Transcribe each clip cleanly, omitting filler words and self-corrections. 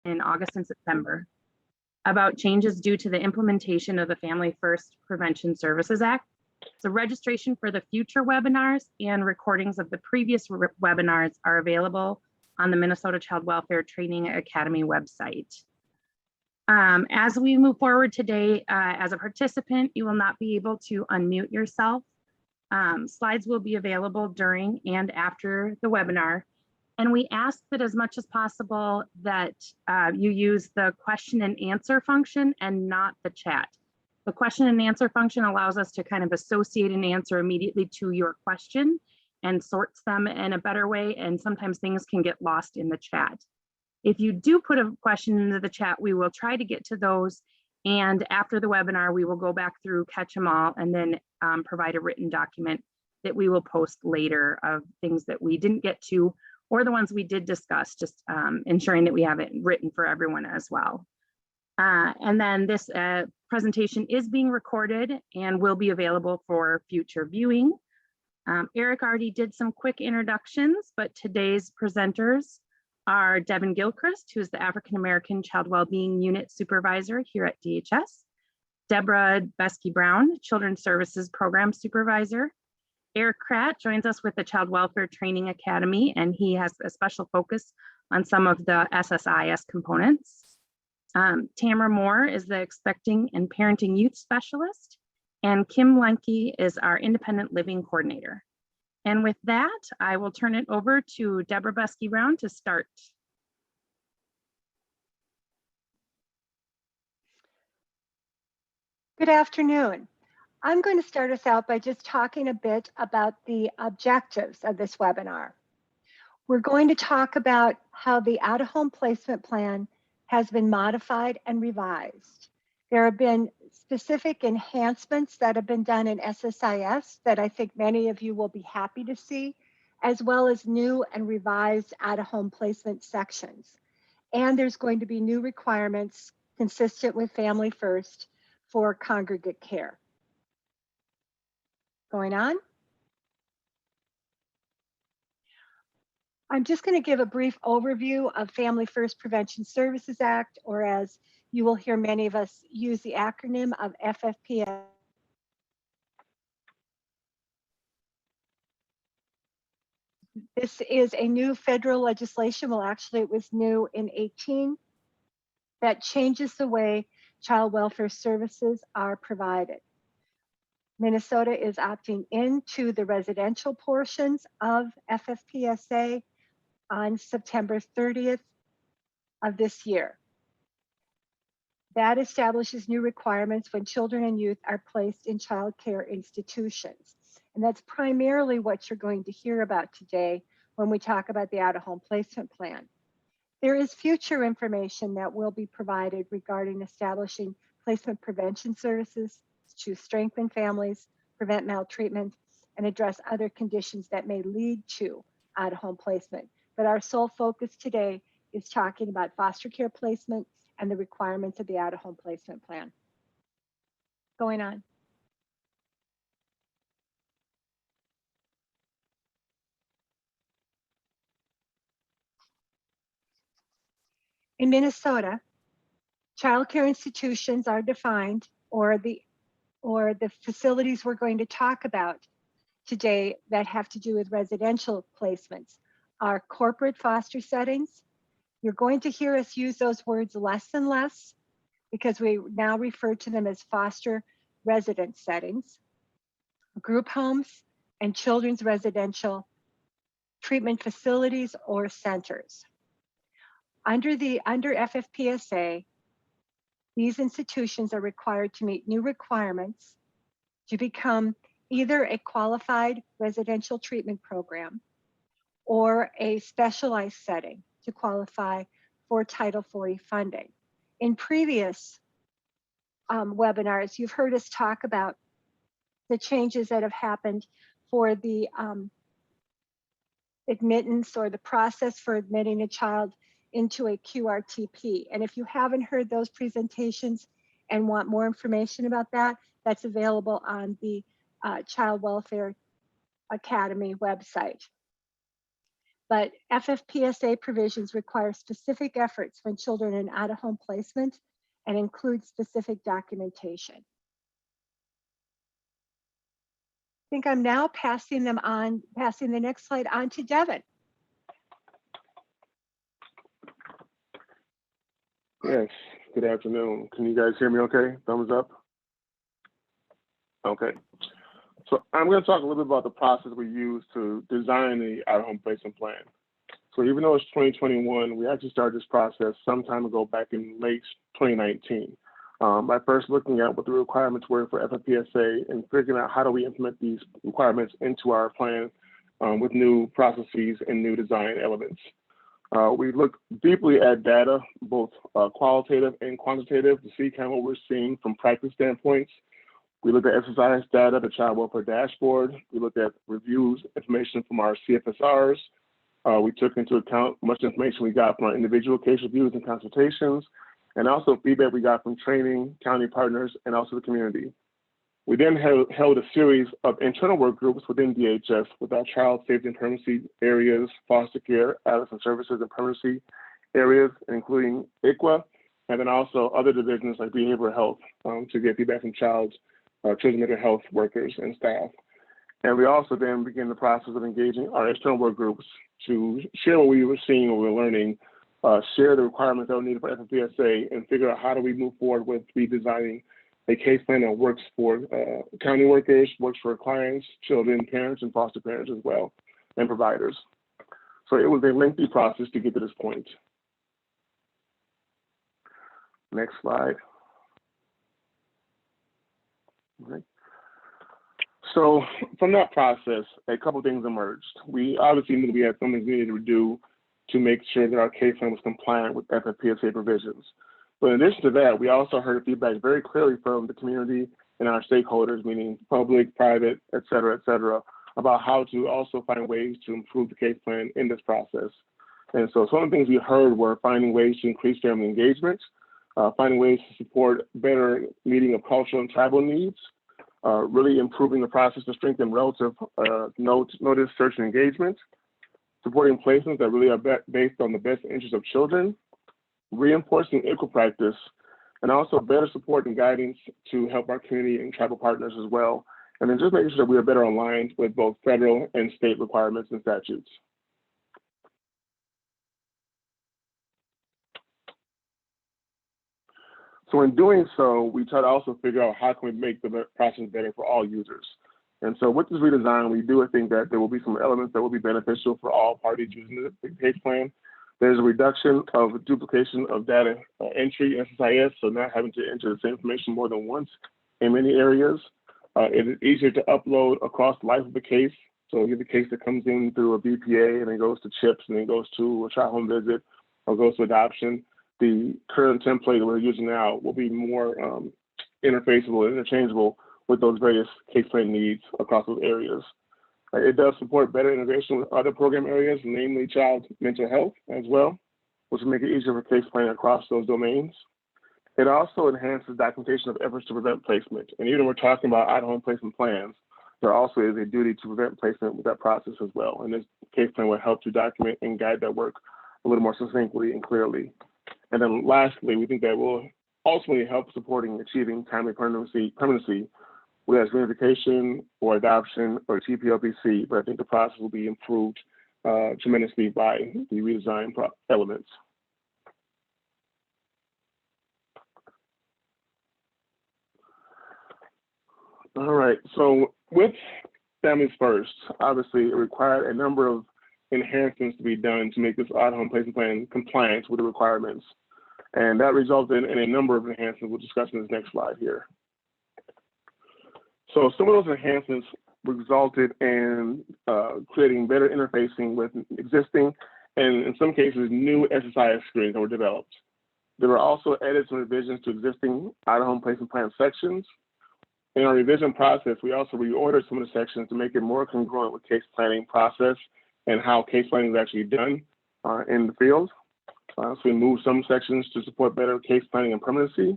in August and September about changes due to the implementation of the Family First Prevention Services Act. So registration for the future webinars and recordings of the previous webinars are available on the Minnesota Child Welfare Training Academy website. As we move forward today, as a participant, you will not be able to unmute yourself. Slides will be available during and after the webinar. And we ask that as much as possible that you use the question and answer function and not the chat. The question and answer function allows us to kind of associate an answer immediately to your question and sorts them in a better way. And sometimes things can get lost in the chat. If you do put a question into the chat, we will try to get to those. And after the webinar, we will go back through, catch them all, and then provide a written document that we will post later of things that we didn't get to, or the ones we did discuss, just ensuring that we have it written for everyone as well. And then this presentation is being recorded and will be available for future viewing. Eric already did some quick introductions, but today's presenters are Devin Gilchrist, who is the African American Child Wellbeing Unit Supervisor here at DHS, Deborah Besky-Brown, Children's Services Program Supervisor. Eric Kratt joins us with the Child Welfare Training Academy, and he has a special focus on some of the SSIS components. Tamara Moore is the Expecting and Parenting Youth Specialist, and Kim Lenke is our Independent Living Coordinator. And with that, I will turn it over to Deborah Besky-Brown to start. Good afternoon. I'm going to start us out by just talking a bit about the objectives of this webinar. We're going to talk about how the out-of-home placement plan has been modified and revised. There have been specific enhancements that have been done in SSIS that I think many of you will be happy to see, as well as new and revised out-of-home placement sections. And there's going to be new requirements consistent with Family First for congregate care. Going on. I'm just going to give a brief overview of Family First Prevention Services Act, or as you will hear many of us use the acronym of FFPSA. This is a new federal legislation. Well, actually, it was new in 2018 that changes the way child welfare services are provided. Minnesota is opting into the residential portions of FFPSA on September 30th of this year. That establishes new requirements when children and youth are placed in child care institutions. And that's primarily what you're going to hear about today when we talk about the out-of-home placement plan. There is future information that will be provided regarding establishing placement prevention services to strengthen families, prevent maltreatment, and address other conditions that may lead to out-of-home placement. But our sole focus today is talking about foster care placement and the requirements of the out-of-home placement plan. Going on. In Minnesota, child care institutions are defined, or the facilities we're going to talk about today that have to do with residential placements are corporate foster settings. You're going to hear us use those words less and less because we now refer to them as foster residence settings, group homes, and children's residential treatment facilities or centers. Under FFPSA, these institutions are required to meet new requirements to become either a qualified residential treatment program or a specialized setting to qualify for Title 40 funding. In previous webinars, you've heard us talk about the changes that have happened for the admittance or the process for admitting a child into a Qrtp. And if you haven't heard those presentations and want more information about that, that's available on the Child Welfare Academy website. but FFPSA provisions require specific efforts when children are in out-of-home placement and include specific documentation. I think I'm now passing the next slide on to Devin. Yes, good afternoon. Can you guys hear me okay? Thumbs up? Okay. So I'm going to talk a little bit about the process we use to design the out-of-home placement plan. So even though it's 2021, we actually started this process some time ago back in late 2019. By first looking at what the requirements were for FFPSA and figuring out how do we implement these requirements into our plan with new processes and new design elements. We looked deeply at data, both qualitative and quantitative, to see kind of what we're seeing from practice standpoints. We looked at SSIS data, the Child Welfare Dashboard. We looked at reviews, information from our CFSRs. We took into account much information we got from our individual case reviews and consultations, and also feedback we got from training, county partners, and also the community. We then held a series of internal work groups within DHS with our child safety and permanency areas, foster care, adolescent services and permanency areas, including ICWA, and then also other divisions like behavioral health to get feedback from children's mental health workers and staff. And we also then began the process of engaging our external work groups to share what we were seeing, what we were learning, share the requirements that were needed for FFPSA, and figure out how do we move forward with redesigning a case plan that works for county workers, works for clients, children, parents, and foster parents as well, and providers. So it was a lengthy process to get to this point. Next slide. Okay. So from that process, a couple of things emerged. We obviously knew we had something we needed to do to make sure that our case plan was compliant with FFPSA provisions. But in addition to that, we also heard feedback very clearly from the community and our stakeholders, meaning public, private, et cetera, about how to also find ways to improve the case plan in this process. And so some of the things we heard were finding ways to increase family engagement, finding ways to support better meeting of cultural and tribal needs, really improving the process to strengthen relative notice, search, and engagement, supporting placements that really are based on the best interests of children, reinforcing equal practice, and also better support and guidance to help our community and tribal partners as well. And then just making sure that we are better aligned with both federal and state requirements and statutes. So in doing so, we try to also figure out how can we make the process better for all users. And so with this redesign, we do think that there will be some elements that will be beneficial for all parties using the case plan. There's a reduction of duplication of data entry, SSIS, so not having to enter the same information more than once in many areas. It is easier to upload across the life of the case. So you have a case that comes in through a BPA and then goes to CHIPS and then goes to a child home visit or goes to adoption. The current template that we're using now will be more interfaceable and interchangeable with those various case plan needs across those areas. It does support better integration with other program areas, namely child mental health as well, which will make it easier for case planning across those domains. It also enhances documentation of efforts to prevent placement. And even when we're talking about out-of-home placement plans, there also is a duty to prevent placement with that process as well. And this case plan will help to document and guide that work a little more succinctly and clearly. And then lastly, we think that will ultimately help supporting achieving timely permanency, whether it's reunification or adoption or TPLPC, but I think the process will be improved tremendously by the redesign elements. All right, so with Families First, obviously it required a number of enhancements to be done to make this out-of-home placement plan compliant with the requirements. And that resulted in a number of enhancements we'll discuss in this next slide here. So some of those enhancements resulted in creating better interfacing with existing and in some cases new SSIS screens that were developed. There were also edits and revisions to existing out-of-home placement plan sections. In our revision process, we also reordered some of the sections to make it more congruent with case planning process and how case planning is actually done in the field. So we moved some sections to support better case planning and permanency.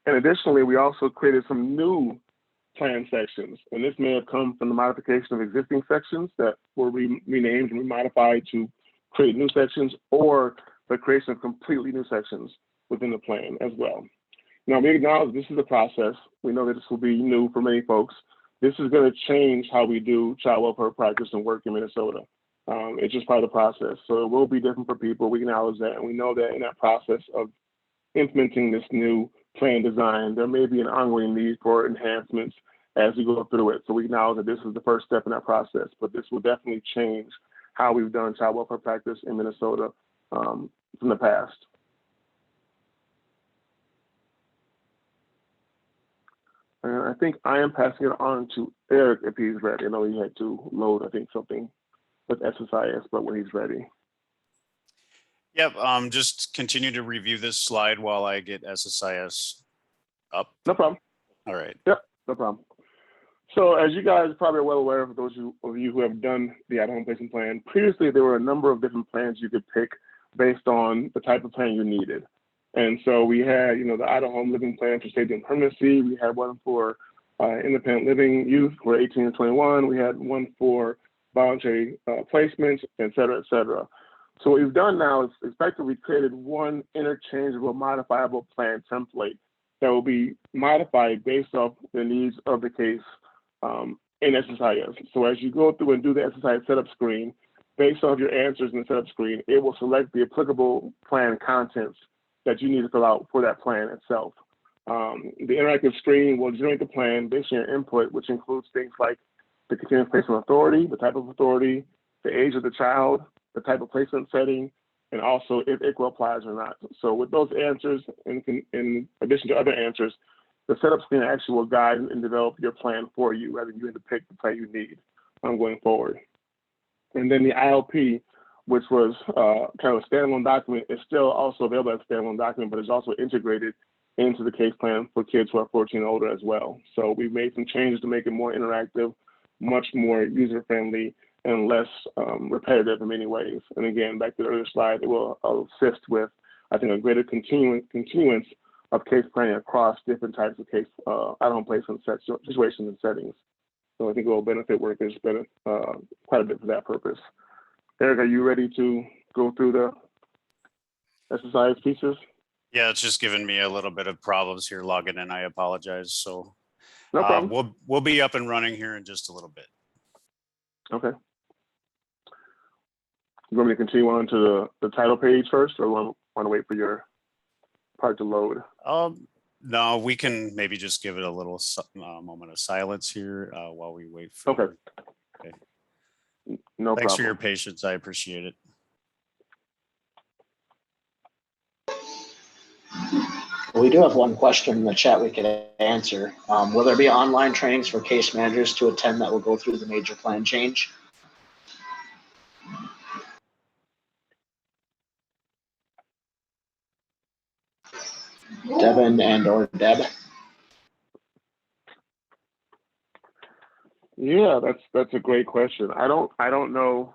And additionally, we also created some new plan sections. And this may have come from the modification of existing sections that were renamed and remodified to create new sections or the creation of completely new sections within the plan as well. Now, we acknowledge this is a process. We know that this will be new for many folks. This is going to change how we do child welfare practice and work in Minnesota. It's just part of the process. So it will be different for people. We acknowledge that. And we know that in that process of implementing this new plan design, there may be an ongoing need for enhancements as we go through it. So we acknowledge that this is the first step in that process, but this will definitely change how we've done child welfare practice in Minnesota from the past. And I think I am passing it on to Eric if he's ready. I know he had to load, I think, something with SSIS, but when he's ready. Yep, just continue to review this slide while I get SSIS up. No problem. All right. Yep, no problem. So as you guys probably are well aware, of those of you who have done the at-home placement plan, previously there were a number of different plans you could pick based on the type of plan you needed. And so we had, the out-of-home living plan for safety and permanency. We had one for independent living youth who are 18 to 21. We had one for voluntary placements, et cetera, et cetera. So what we've done now is effectively created one interchangeable modifiable plan template that will be modified based off the needs of the case in SSIS. So as you go through and do the SSIS setup screen, based off your answers in the setup screen, it will select the applicable plan contents that you need to fill out for that plan itself. The interactive screen will generate the plan based on your input, which includes things like the continuous placement authority, the type of authority, the age of the child, the type of placement setting, and also if ICWA applies or not. So with those answers, in addition to other answers, the setup screen actually will guide and develop your plan for you, rather than you have to pick the plan you need going forward. And then the ILP, which was kind of a standalone document, is still also available as a standalone document, but it's also integrated into the case plan for kids who are 14 and older as well. So we've made some changes to make it more interactive, much more user-friendly, and less repetitive in many ways. And again, back to the earlier slide, it will assist with, I think, a greater continuance of case planning across different types of case at-home placement situations and settings. So I think it will benefit workers quite a bit for that purpose. Eric, are you ready to go through the SSIS pieces? Yeah, it's just given me a little bit of problems here logging in. I apologize. So No problem. We'll be up and running here in just a little bit. Okay. You want me to continue on to the title page first, or want to wait for your part to load? No, we can maybe just give it a little moment of silence here while we wait for. Okay. No problem. Thanks for your patience. I appreciate it. We do have one question in the chat we could answer. Will there be online trainings for case managers to attend that will go through the major plan change? Devin and or Deb? Yeah, that's a great question. I don't know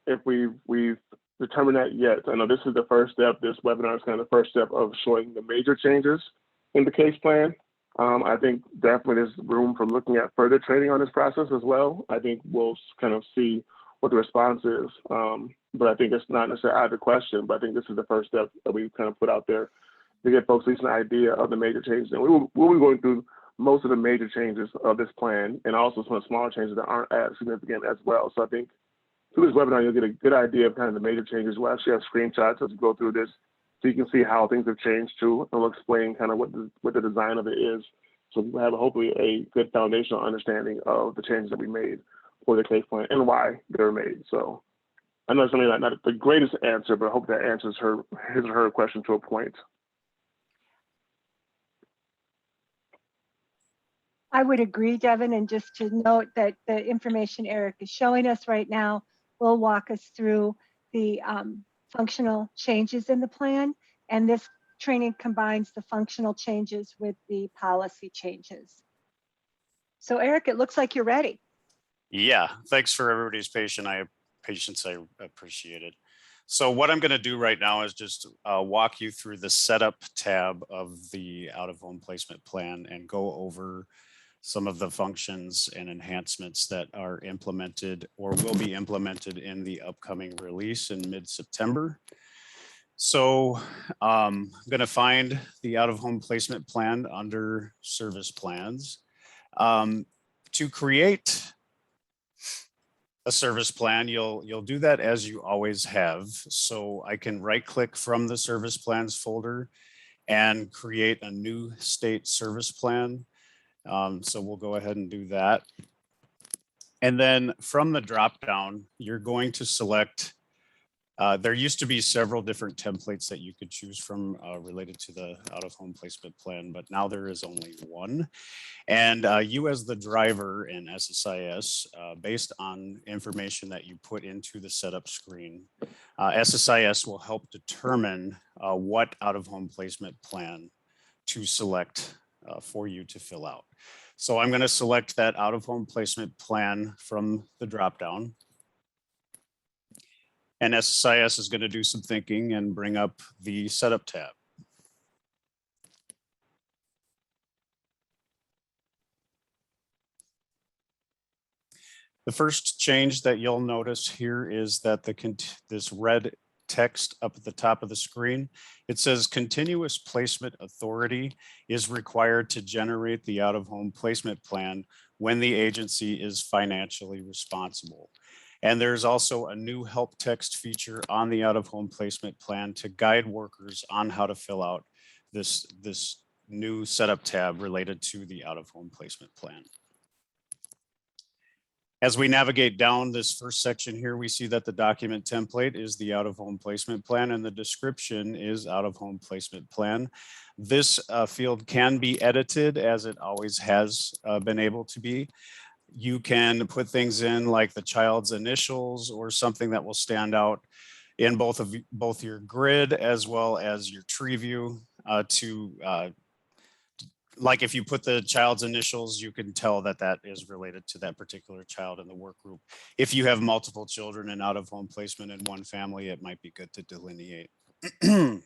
if we've determined that yet. I know this is the first step. This webinar is kind of the first step of showing the major changes in the case plan. I think definitely there's room for looking at further training on this process as well. I think we'll kind of see what the response is. But I think it's not necessarily out of the question, but I think this is the first step that we kind of put out there to get folks at least an idea of the major changes. And we'll be going through most of the major changes of this plan, and also some of the smaller changes that aren't as significant as well. So I think through this webinar, you'll get a good idea of kind of the major changes. We'll actually have screenshots as we go through this, so you can see how things have changed too, and we'll explain kind of what the design of it is. So we'll have hopefully a good foundational understanding of the changes that we made for the case plan and why they were made. So I know it's something like not the greatest answer, but I hope that answers his or her question to a point. I would agree, Devin, and just to note that the information Eric is showing us right now will walk us through the functional changes in the plan, and this training combines the functional changes with the policy changes. So Eric, it looks like you're ready. Yeah, thanks for everybody's patience. I appreciate it. So what I'm going to do right now is just walk you through the setup tab of the out-of-home placement plan and go over some of the functions and enhancements that are implemented or will be implemented in the upcoming release in mid-September. So I'm going to find the out-of-home placement plan under service plans. To create a service plan, you'll do that as you always have. So I can right-click from the service plans folder and create a new state service plan. So we'll go ahead and do that. And then from the drop-down, you're going to select, there used to be several different templates that you could choose from related to the out-of-home placement plan, but now there is only one. And you as the driver in SSIS, based on information that you put into the setup screen, SSIS will help determine what out-of-home placement plan to select for you to fill out. So I'm going to select that out-of-home placement plan from the dropdown. And SSIS is going to do some thinking and bring up the setup tab. The first change that you'll notice here is that this red text up at the top of the screen, it says continuous placement authority is required to generate the out-of-home placement plan when the agency is financially responsible. And there's also a new help text feature on the out-of-home placement plan to guide workers on how to fill out this new setup tab related to the out-of-home placement plan. As we navigate down this first section here, we see that the document template is the out-of-home placement plan and the description is out-of-home placement plan. This field can be edited as it always has been able to be. You can put things in like the child's initials or something that will stand out in both your grid as well as your tree view like if you put the child's initials, you can tell that that is related to that particular child in the work group. If you have multiple children and out-of-home placement in one family, it might be good to delineate. You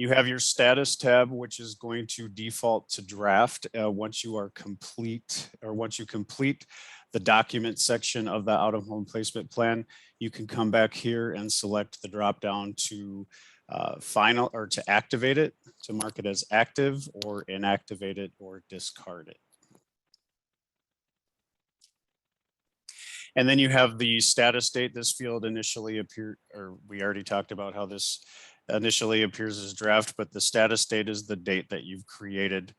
have your status tab, which is going to default to draft once you complete the document section of the out-of-home placement plan. You can come back here and select the drop down to final or to activate it, to mark it as active or inactivate it or discard it. And then you have the status date. This field initially appeared, or we already talked about how this initially appears as draft, but the status date is the date that you've created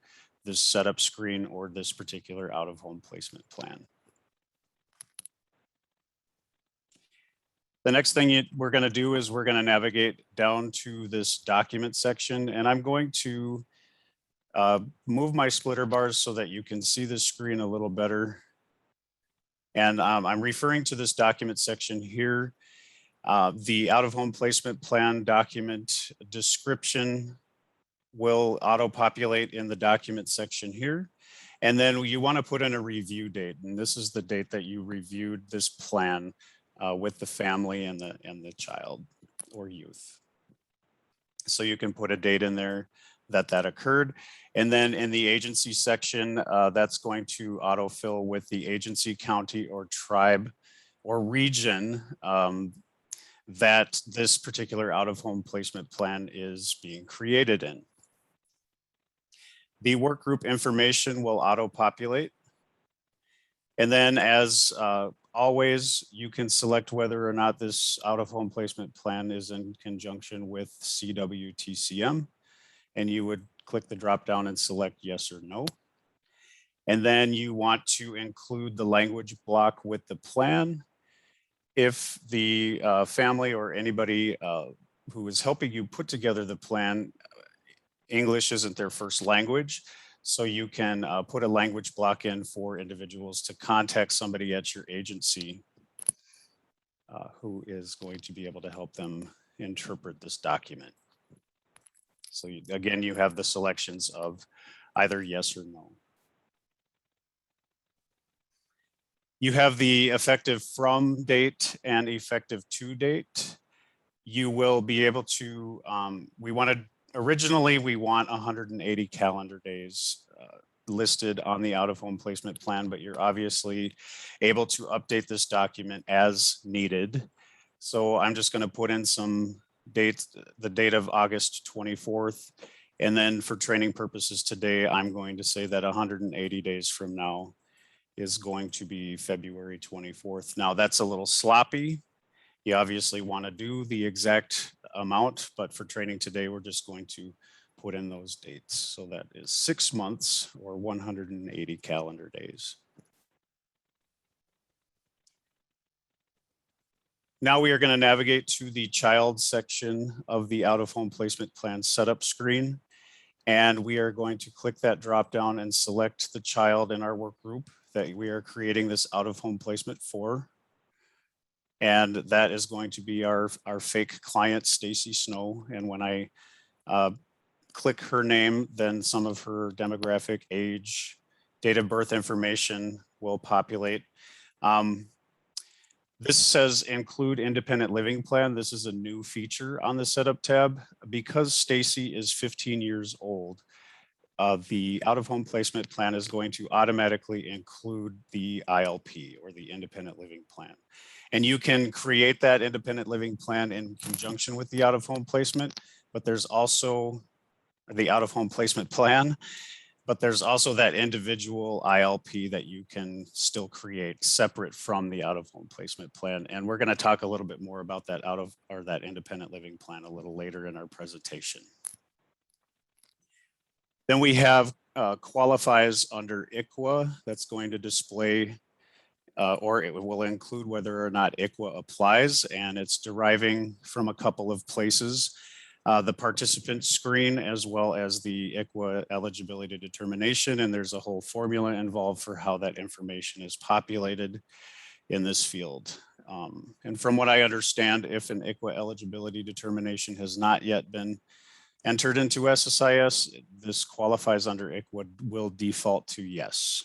this setup screen or this particular out-of-home placement plan. The next thing we're going to do is we're going to navigate down to this document section, and I'm going to move my splitter bars so that you can see the screen a little better. And I'm referring to this document section here. The out-of-home placement plan document description will auto-populate in the document section here. And then you want to put in a review date, and this is the date that you reviewed this plan with the family and the child or youth. So you can put a date in there that occurred. And then in the agency section, that's going to autofill with the agency, county, or tribe or region that this particular out-of-home placement plan is being created in. The work group information will auto-populate. And then as always, you can select whether or not this out-of-home placement plan is in conjunction with CWTCM. And you would click the drop down and select yes or no. And then you want to include the language block with the plan. If the family or anybody who is helping you put together the plan, English isn't their first language. So you can put a language block in for individuals to contact somebody at your agency who is going to be able to help them interpret this document. So again, you have the selections of either yes or no. You have the effective from date and effective to date. You will be able to, originally we want 180 calendar days listed on the out-of-home placement plan, but you're obviously able to update this document as needed. So I'm just going to put in some dates, the date of August 24th. And then for training purposes today, I'm going to say that 180 days from now is going to be February 24th. Now that's a little sloppy. You obviously want to do the exact amount, but for training today, we're just going to put in those dates. So that is 6 months or 180 calendar days. Now we are going to navigate to the child section of the out-of-home placement plan setup screen. And we are going to click that drop down and select the child in our work group that we are creating this out-of-home placement for. And that is going to be our fake client, Stacy Snow. And when I click her name, then some of her demographic, age, date of birth information will populate. This says include independent living plan. This is a new feature on the setup tab. Because Stacy is 15 years old, the out-of-home placement plan is going to automatically include the ILP or the independent living plan. And you can create that independent living plan in conjunction with the out-of-home placement, but there's also the out-of-home placement plan, but there's also that individual ILP that you can still create separate from the out-of-home placement plan. And we're going to talk a little bit more about that that independent living plan a little later in our presentation. Then we have qualifies under ICWA. That's going to display or it will include whether or not ICWA applies, and it's deriving from a couple of places. The participant screen as well as the ICWA eligibility determination, and there's a whole formula involved for how that information is populated in this field. And from what I understand, if an ICWA eligibility determination has not yet been entered into SSIS, this qualifies under ICWA will default to yes.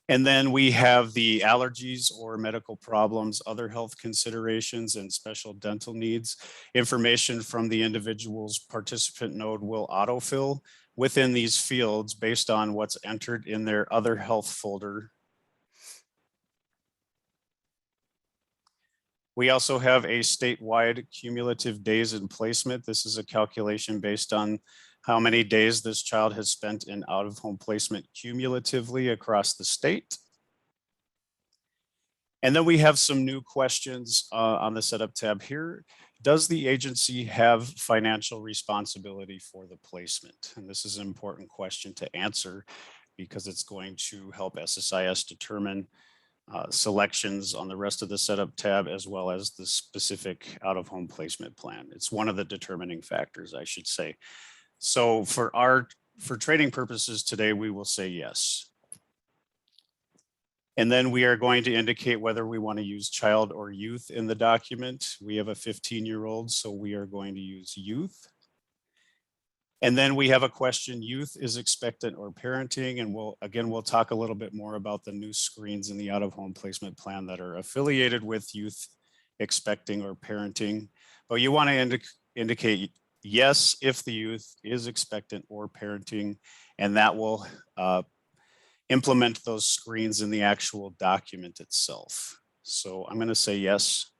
And then we have the allergies or medical problems, other health considerations, and special dental needs. Information from the individual's participant node will autofill within these fields based on what's entered in their other health folder. We also have a statewide cumulative days in placement. This is a calculation based on how many days this child has spent in out-of-home placement cumulatively across the state. And then we have some new questions on the setup tab here. Does the agency have financial responsibility for the placement? And this is an important question to answer because it's going to help SSIS determine selections on the rest of the setup tab as well as the specific out-of-home placement plan. It's one of the determining factors, I should say. So for training purposes today, we will say yes. And then we are going to indicate whether we want to use child or youth in the document. We have a 15-year-old, so we are going to use youth. And then we have a question, youth is expectant or parenting. And we'll talk a little bit more about the new screens in the out-of-home placement plan that are affiliated with youth expecting or parenting. But you want to indicate yes if the youth is expectant or parenting, and that will implement those screens in the actual document itself. So I'm going to say yes.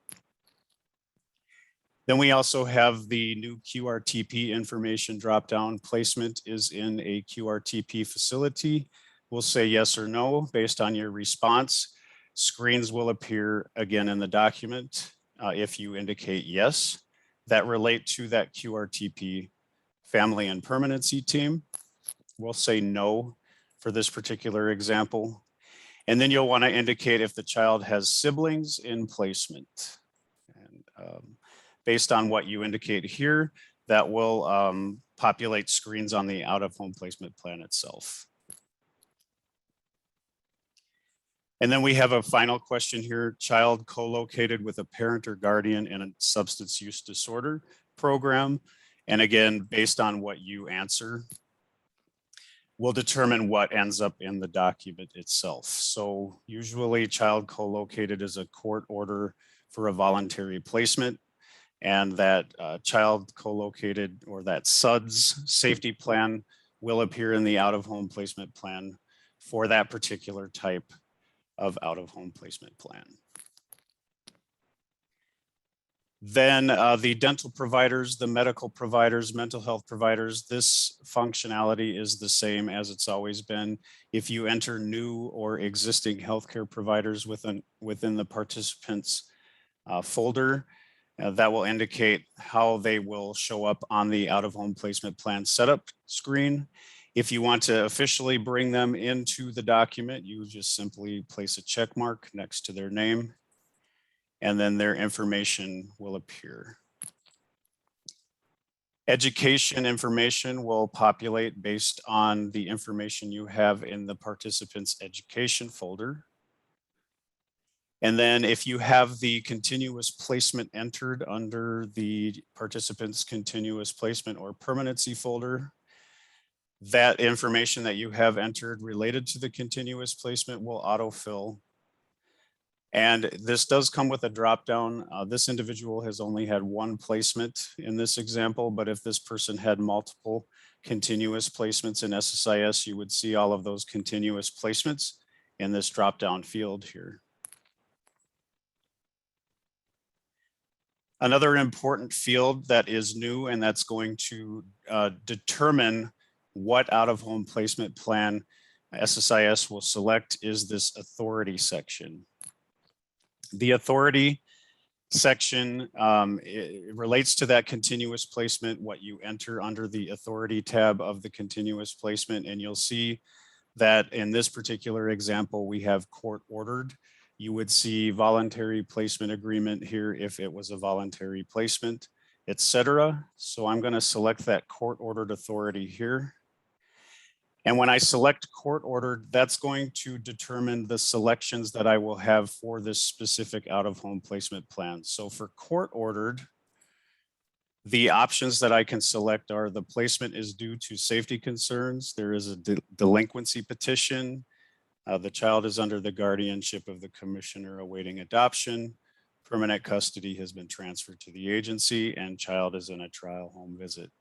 Then we also have the new Qrtp information dropdown. Placement is in a Qrtp facility. We'll say yes or no based on your response. Screens will appear again in the document if you indicate yes that relate to that Qrtp family and permanency team. We'll say no for this particular example. And then you'll want to indicate if the child has siblings in placement. And based on what you indicate here, that will populate screens on the out-of-home placement plan itself. And then we have a final question here, child co-located with a parent or guardian in a substance use disorder program. And again, based on what you answer, we'll determine what ends up in the document itself. So usually child co-located is a court order for a voluntary placement. and that child co-located or that SUDS safety plan will appear in the out-of-home placement plan for that particular type of out-of-home placement plan. Then the dental providers, the medical providers, mental health providers, this functionality is the same as it's always been. If you enter new or existing healthcare providers within the participants folder, that will indicate how they will show up on the out-of-home placement plan setup screen. If you want to officially bring them into the document, you just simply place a check mark next to their name, and then their information will appear. Education information will populate based on the information you have in the participants education folder. And then if you have the continuous placement entered under the participants continuous placement or permanency folder, that information that you have entered related to the continuous placement will autofill. And this does come with a drop-down. This individual has only had one placement in this example, but if this person had multiple continuous placements in SSIS, you would see all of those continuous placements in this drop-down field here. Another important field that is new and that's going to determine what out-of-home placement plan SSIS will select is this authority section. The authority section it relates to that continuous placement, what you enter under the authority tab of the continuous placement. And you'll see that in this particular example, we have court ordered. You would see voluntary placement agreement here if it was a voluntary placement, etc. So I'm going to select that court ordered authority here. And when I select court ordered, that's going to determine the selections that I will have for this specific out-of-home placement plan. So for court ordered, the options that I can select are the placement is due to safety concerns. There is a delinquency petition. The child is under the guardianship of the commissioner awaiting adoption. Permanent custody has been transferred to the agency and child is in a trial home visit.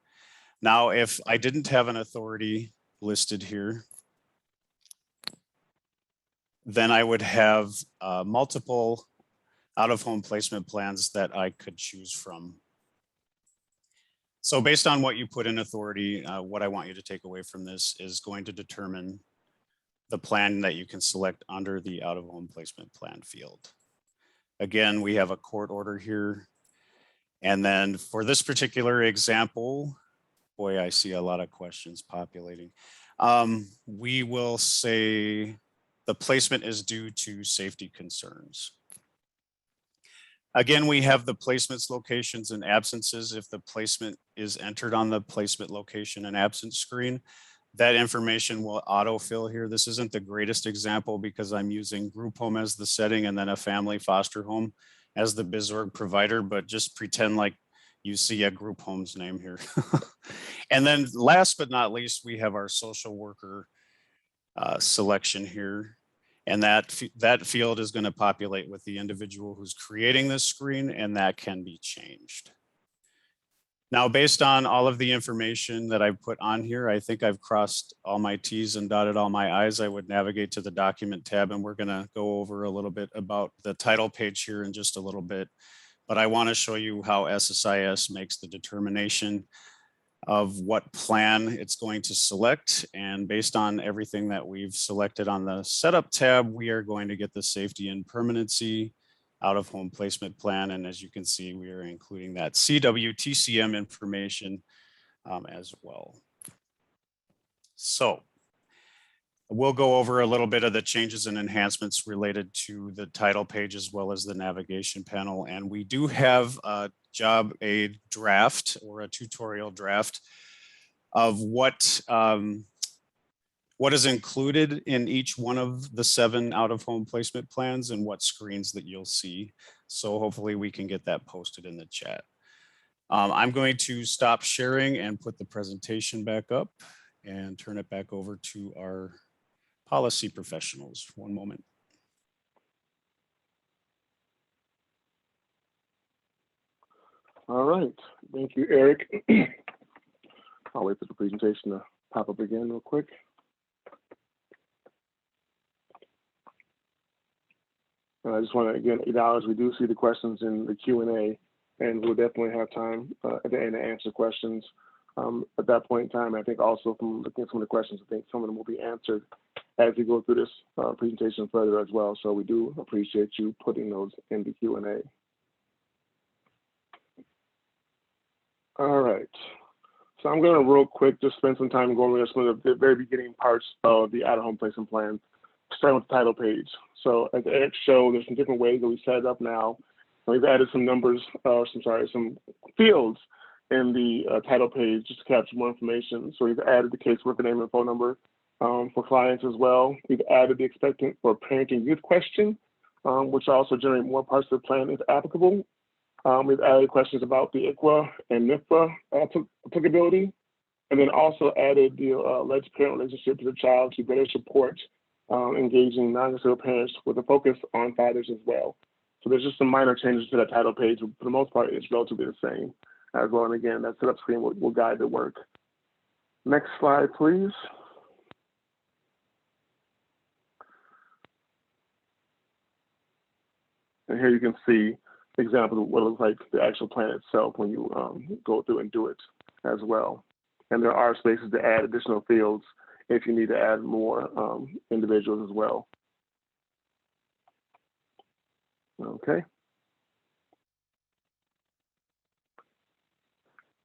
Now, if I didn't have an authority listed here, then I would have multiple out-of-home placement plans that I could choose from. So based on what you put in authority, what I want you to take away from this is going to determine the plan that you can select under the out-of-home placement plan field. Again, we have a court order here. And then for this particular example, boy, I see a lot of questions populating. We will say the placement is due to safety concerns. Again, we have the placements, locations, and absences. If the placement is entered on the placement location and absence screen, that information will autofill here. This isn't the greatest example because I'm using group home as the setting and then a family foster home as the BizOrg provider, but just pretend like you see a group home's name here. And then last but not least, we have our social worker selection here. And that field is going to populate with the individual who's creating this screen, and that can be changed. Now, based on all of the information that I've put on here, I think I've crossed all my T's and dotted all my I's. I would navigate to the document tab, and we're going to go over a little bit about the title page here in just a little bit. But I want to show you how SSIS makes the determination of what plan it's going to select. And based on everything that we've selected on the setup tab, we are going to get the safety and permanency out-of-home placement plan. And as you can see, we are including that CWTCM information as well. So we'll go over a little bit of the changes and enhancements related to the title page as well as the navigation panel. And we do have a job aid draft or a tutorial draft of what is included in each one of the 7 out-of-home placement plans and what screens that you'll see. So hopefully we can get that posted in the chat. I'm going to stop sharing and put the presentation back up and turn it back over to our policy professionals. One moment. All right, thank you, Eric. I'll wait for the presentation to pop up again real quick. I just want to again acknowledge we do see the questions in the Q&A, and we'll definitely have time at the end to answer questions. At that point in time, I think also from looking at some of the questions, I think some of them will be answered as we go through this presentation further as well. So we do appreciate you putting those in the Q&A. All right. So I'm going to real quick just spend some time going over some of the very beginning parts of the out-of-home placement plan, starting with the title page. So as Eric showed, there's some different ways that we set it up now. We've added some numbers, some fields in the title page just to capture more information. So we've added the caseworker name and phone number for clients as well. We've added the expectant or parent and youth question, which also generate more parts of the plan if applicable. We've added questions about the ICWA and NIFA applicability, and then also added the alleged parent relationship to the child to better support engaging non-custodial parents with a focus on fathers as well. So there's just some minor changes to that title page. For the most part, it's relatively the same as well. And again, that setup screen will guide the work. Next slide, please. And here you can see examples of what it looks like the actual plan itself when you go through and do it as well. And there are spaces to add additional fields if you need to add more individuals as well. Okay.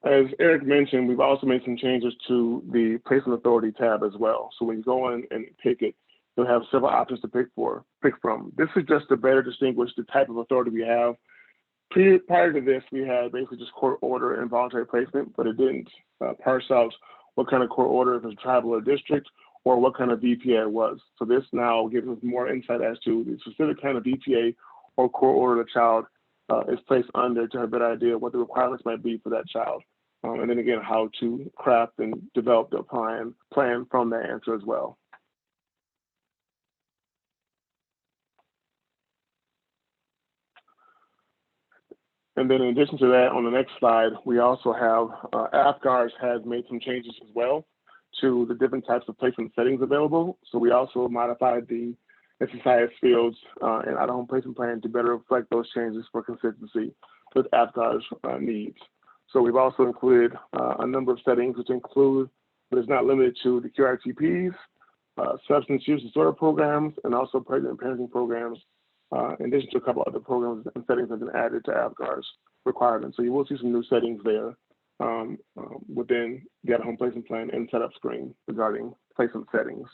As Eric mentioned, we've also made some changes to the placement authority tab as well. So when you go in and pick it, you'll have several options to pick from. This is just to better distinguish the type of authority we have. Prior to this, we had basically just court order and voluntary placement, but it didn't parse out what kind of court order, if it's tribal or district, or what kind of VPA it was. So this now gives us more insight as to the specific kind of VPA or court order the child is placed under to have a better idea what the requirements might be for that child. And then again, how to craft and develop the plan from that answer as well. And then in addition to that, on the next slide, we also have AFGARS has made some changes as well to the different types of placement settings available. So we also modified the SSIS fields and out-of-home placement plan to better reflect those changes for consistency with AFGARS needs. So we've also included a number of settings which include, but is not limited to, the Qrtps, substance use disorder programs, and also pregnant and parenting programs, in addition to a couple other programs and settings that have been added to AFGARS requirements. So you will see some new settings there within the out-of-home placement plan and setup screen regarding placement settings.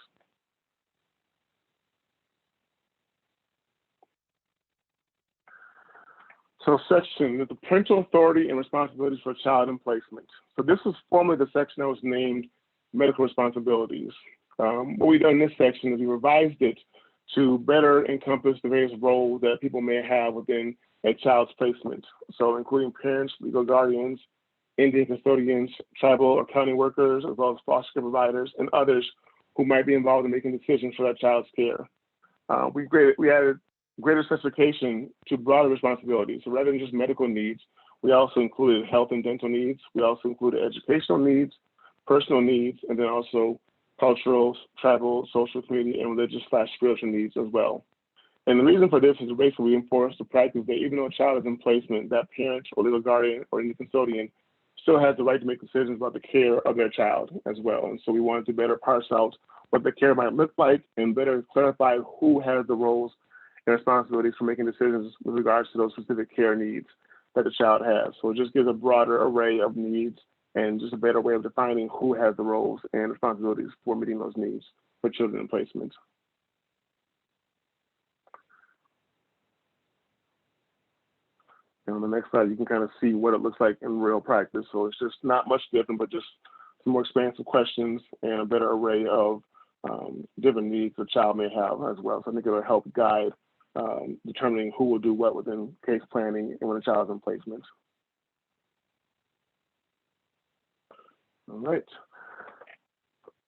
So section, the parental authority and responsibilities for a child in placement. So this was formerly the section that was named medical responsibilities. What we've done in this section is we revised it to better encompass the various roles that people may have within a child's placement. So including parents, legal guardians, Indian custodians, tribal or county workers, as well as foster care providers and others who might be involved in making decisions for that child's care. We added greater specification to broader responsibilities. So rather than just medical needs, we also included health and dental needs. We also included educational needs, personal needs, and then also cultural, tribal, social, community, and religious/spiritual needs as well. And the reason for this is to basically reinforce the practice that even though a child is in placement, that parent or legal guardian or any custodian still has the right to make decisions about the care of their child as well. And so we wanted to better parse out what the care might look like and better clarify who has the roles and responsibilities for making decisions with regards to those specific care needs that the child has. So it just gives a broader array of needs and just a better way of defining who has the roles and responsibilities for meeting those needs for children in placement. And on the next slide, you can kind of see what it looks like in real practice. So it's just not much different, but just some more expansive questions and a better array of different needs the child may have as well. So I think it'll help guide determining who will do what within case planning and when a child's in placement. All right.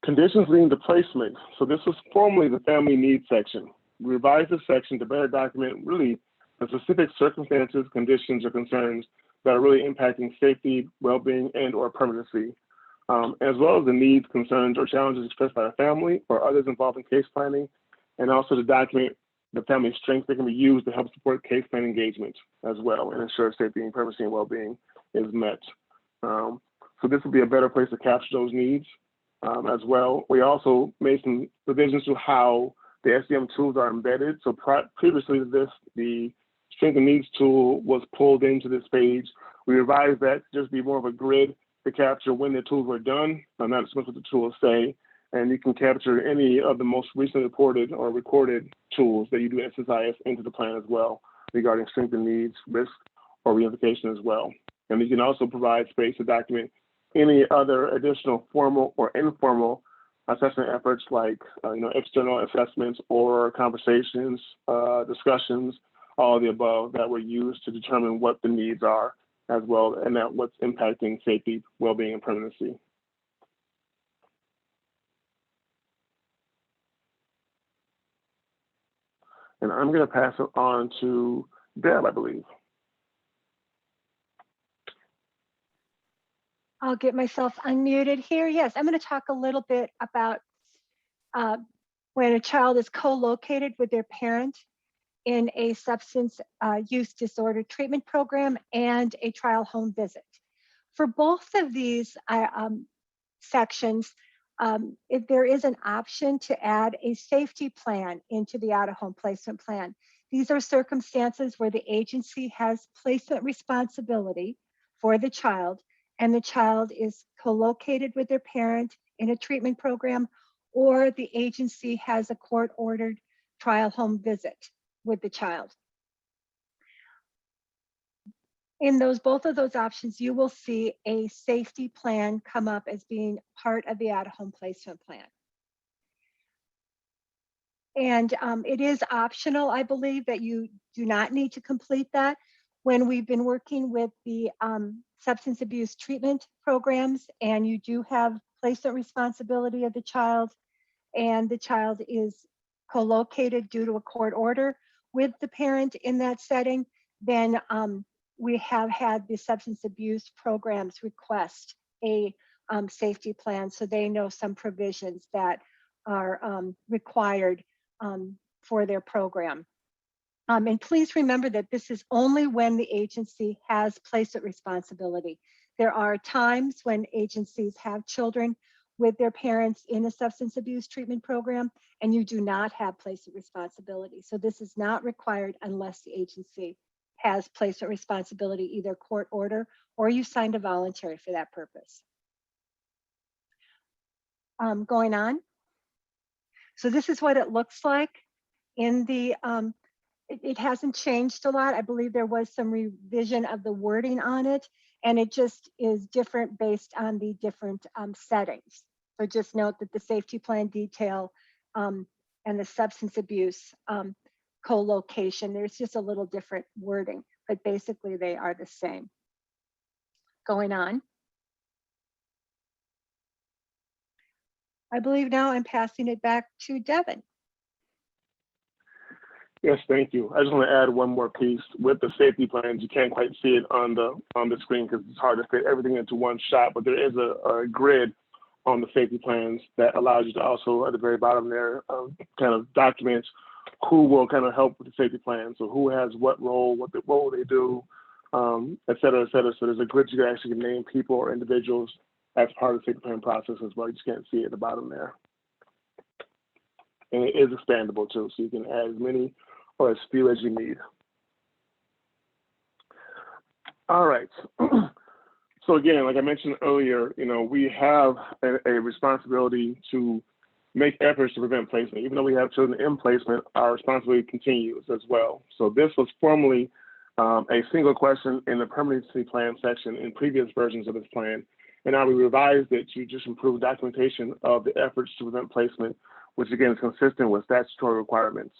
Conditions leading to placement. So this was formerly the family needs section. We revised this section to better document really the specific circumstances, conditions, or concerns that are really impacting safety, well-being, and or permanency, as well as the needs, concerns, or challenges expressed by the family or others involved in case planning, and also to document the family's strengths that can be used to help support case plan engagement as well and ensure safety and permanency and well-being is met. So this would be a better place to capture those needs as well. We also made some revisions to how the SEM tools are embedded. So previously to this, the strength and needs tool was pulled into this page. We revised that to just be more of a grid to capture when the tools were done, not as much what the tools say. And you can capture any of the most recently reported or recorded tools that you do SSIS into the plan as well regarding strength and needs, risk, or reunification as well. And you can also provide space to document any other additional formal or informal assessment efforts like external assessments or conversations, discussions, all of the above that were used to determine what the needs are as well, and that what's impacting safety, well-being, and permanency. And I'm going to pass it on to Deb, I believe. I'll get myself unmuted here. Yes, I'm going to talk a little bit about when a child is co-located with their parent in a substance use disorder treatment program and a trial home visit. For both of these sections, if there is an option to add a safety plan into the out-of-home placement plan. These are circumstances where the agency has placement responsibility for the child, and the child is co-located with their parent in a treatment program, or the agency has a court-ordered trial home visit with the child. In both of those options, you will see a safety plan come up as being part of the out-of-home placement plan. And it is optional, I believe, that you do not need to complete that. When we've been working with the substance abuse treatment programs, and you do have placement responsibility of the child, and the child is co-located due to a court order with the parent in that setting, then we have had the substance abuse programs request a safety plan, so they know some provisions that are required for their program. And please remember that this is only when the agency has placement responsibility. There are times when agencies have children with their parents in a substance abuse treatment program, and you do not have placement responsibility. So this is not required unless the agency has placement responsibility, either court order or you signed a voluntary for that purpose. Going on. So this is what it looks like in the, it hasn't changed a lot. I believe there was some revision of the wording on it, and it just is different based on the different settings. So just note that the safety plan detail and the substance abuse co-location, there's just a little different wording, but basically they are the same. Going on. I believe now I'm passing it back to Devin. Yes, thank you. I just want to add one more piece with the safety plans. You can't quite see it on the screen because it's hard to fit everything into one shot, but there is a grid on the safety plans that allows you to also at the very bottom there kind of documents who will kind of help with the safety plan. So who has what role, what will they do, et cetera, et cetera. So there's a grid you can actually name people or individuals as part of the safety plan process as well. You just can't see it at the bottom there. And it is expandable too, so you can add as many or as few as you need. All right. So again, like I mentioned earlier, we have a responsibility to make efforts to prevent placement. Even though we have children in placement, our responsibility continues as well. So this was formerly a single question in the permanency plan section in previous versions of this plan. And now we revised it to just improve documentation of the efforts to prevent placement, which again is consistent with statutory requirements.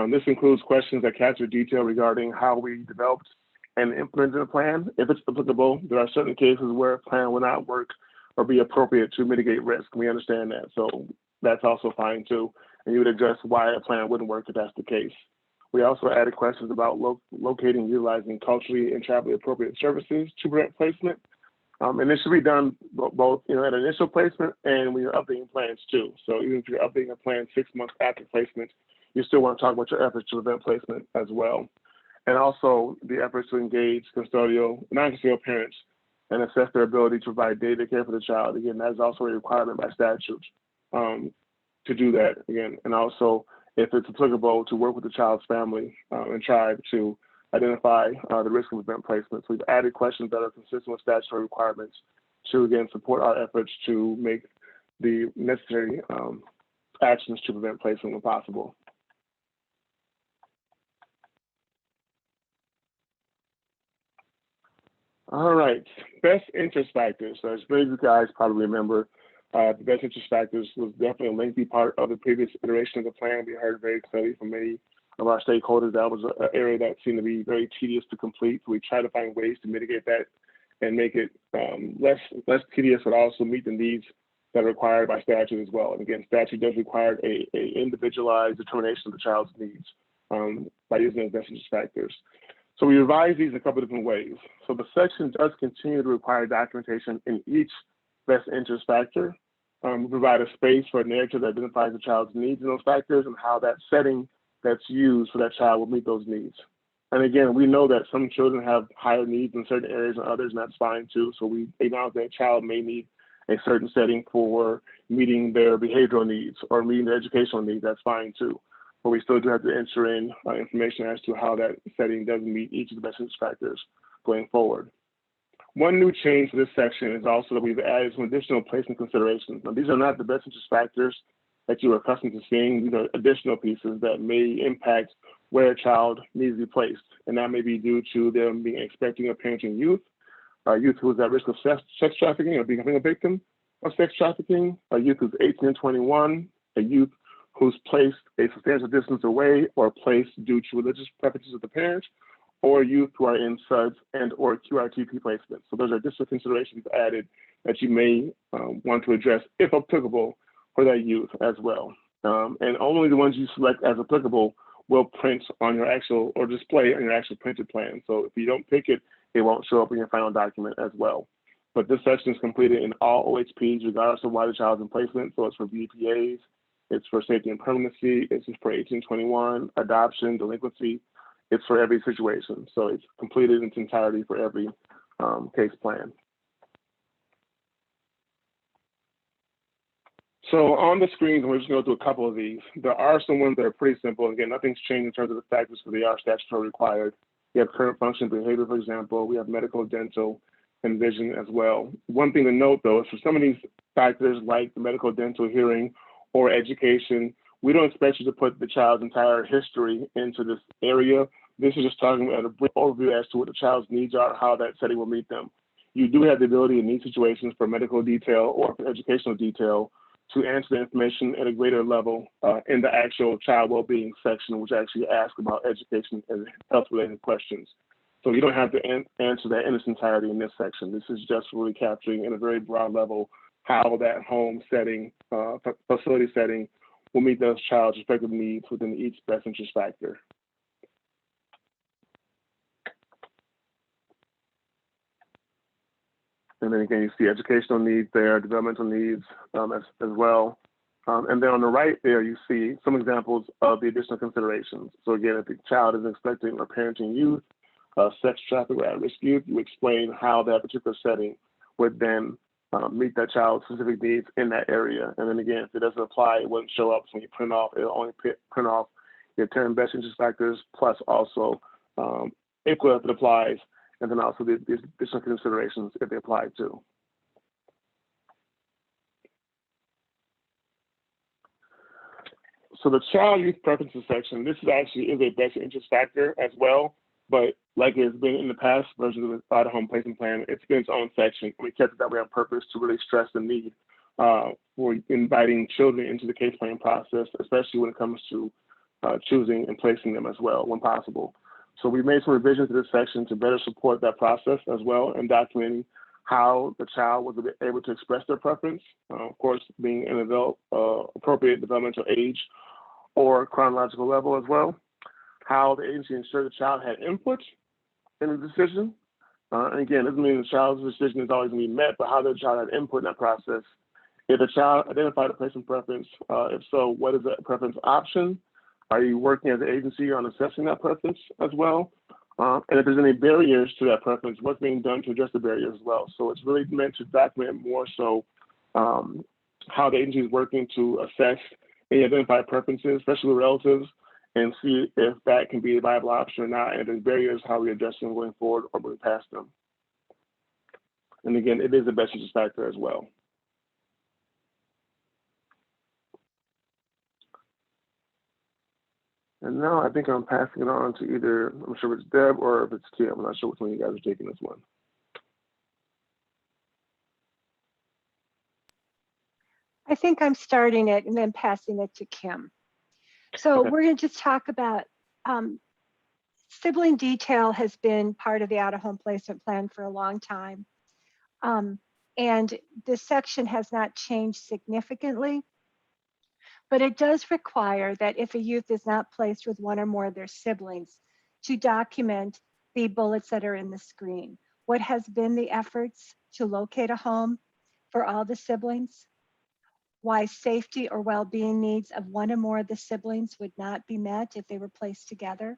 This includes questions that capture detail regarding how we developed and implemented a plan. If it's applicable, there are certain cases where a plan will not work or be appropriate to mitigate risk. We understand that, so that's also fine too. And you would address why a plan wouldn't work if that's the case. We also added questions about locating and utilizing culturally and travelly appropriate services to prevent placement. And this should be done both, at initial placement and when you're updating plans too. So even if you're updating a plan 6 months after placement, you still want to talk about your efforts to prevent placement as well. And also the efforts to engage custodial, non-custodial parents and assess their ability to provide day-to-day care for the child. Again, that is also a requirement by statute to do that again. And also, if it's applicable, to work with the child's family and tribe to identify the risk of event placement. So we've added questions that are consistent with statutory requirements to, again, support our efforts to make the necessary actions to prevent placement when possible. All right, best interest factors. So as many of you guys probably remember, the best interest factors was definitely a lengthy part of the previous iteration of the plan. We heard very clearly from many of our stakeholders that was an area that seemed to be very tedious to complete. So we try to find ways to mitigate that and make it less tedious, but also meet the needs that are required by statute as well. And again, statute does require a individualized determination of the child's needs by using those best interest factors. So we revised these in a couple of different ways. So the section does continue to require documentation in each best interest factor. We provide a space for a narrative that identifies the child's needs in those factors and how that setting that's used for that child will meet those needs. And again, we know that some children have higher needs in certain areas than others, and that's fine too. So we acknowledge that a child may need a certain setting for meeting their behavioral needs or meeting their educational needs, that's fine too. But we still do have to enter in information as to how that setting doesn't meet each of the best interest factors going forward. One new change to this section is also that we've added some additional placement considerations. Now, these are not the best interest factors that you are accustomed to seeing. These are additional pieces that may impact where a child needs to be placed. And that may be due to them being expecting or parenting youth, youth who is at risk of sex trafficking or becoming a victim of sex trafficking, a youth who's 18 and 21, a youth who's placed a substantial distance away or placed due to religious preferences of the parents, or youth who are in SUDS and or Qrtp placement. So those are additional considerations added that you may want to address if applicable for that youth as well. And only the ones you select as applicable will print on your actual or display on your actual printed plan. So if you don't pick it, it won't show up in your final document as well. But this section is completed in all OHPs regardless of why the child's in placement. So it's for BPAs, it's for safety and permanency, it's for 1821, adoption, delinquency. It's for every situation. So it's completed in its entirety for every case plan. So on the screens, we're just going to go through a couple of these. There are some ones that are pretty simple. Again, nothing's changed in terms of the factors because they are statutory required. We have current function behavior, for example. We have medical, dental, and vision as well. One thing to note, though, is for some of these factors like the medical, dental, hearing, or education, we don't expect you to put the child's entire history into this area. This is just talking about a brief overview as to what the child's needs are, how that setting will meet them. You do have the ability in these situations for medical detail or for educational detail to answer the information at a greater level in the actual child well-being section, which actually asks about education and health-related questions. So you don't have to answer that in its entirety in this section. This is just really capturing at a very broad level how that home setting, facility setting, will meet those child's respective needs within each best interest factor. And then again, you see educational needs there, developmental needs as well. And then on the right there, you see some examples of the additional considerations. So again, if the child is expecting or parenting youth, sex trafficked or at-risk youth, you explain how that particular setting would then meet that child's specific needs in that area. And then again, if it doesn't apply, it wouldn't show up. So when you print off, it'll only print off your 10 best interest factors, plus also ICWA if it applies, and then also the additional considerations if they apply too. So the child youth preferences section, this is actually is a best interest factor as well, but like it's been in the past versions of the home placement plan, it's been its own section. We kept it that way on purpose to really stress the need for inviting children into the case planning process, especially when it comes to choosing and placing them as well when possible. So we made some revisions to this section to better support that process as well and documenting how the child was able to express their preference, of course, being an appropriate developmental age or chronological level as well. how the agency ensured the child had input in the decision. And again, doesn't mean the child's decision is always going to be met, but how the child had input in that process. If the child identified a placement preference, if so, what is the preference option? Are you working as an agency on assessing that preference as well? And if there's any barriers to that preference, what's being done to address the barriers as well? So it's really meant to document more so how the agency is working to assess any identified preferences, especially with relatives, and see if that can be a viable option or not, and if there's barriers, how we address them going forward or moving past them. And again, it is a best interest factor as well. And now I think I'm passing it on to either, I'm sure it's Deb or if it's Kim. I'm not sure which one of you guys are taking this one. I think I'm starting it and then passing it to Kim. So Okay. we're going to just talk about sibling detail has been part of the out-of-home placement plan for a long time. And this section has not changed significantly, but it does require that if a youth is not placed with one or more of their siblings, to document the bullets that are in the screen. What has been the efforts to locate a home for all the siblings? Why safety or well-being needs of one or more of the siblings would not be met if they were placed together,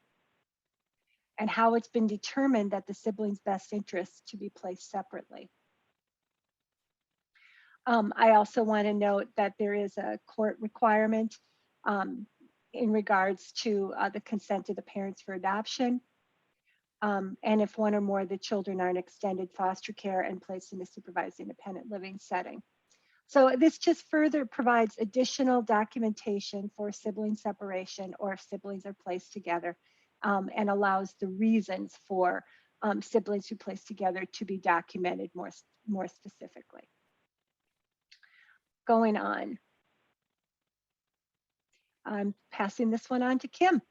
and how it's been determined that the siblings' best interests to be placed separately. I also want to note that there is a court requirement in regards to the consent of the parents for adoption, and if one or more of the children are in extended foster care and placed in a supervised independent living setting. So this just further provides additional documentation for sibling separation or if siblings are placed together, and allows the reasons for siblings who placed together to be documented more specifically. Going on. I'm passing this one on to Kim.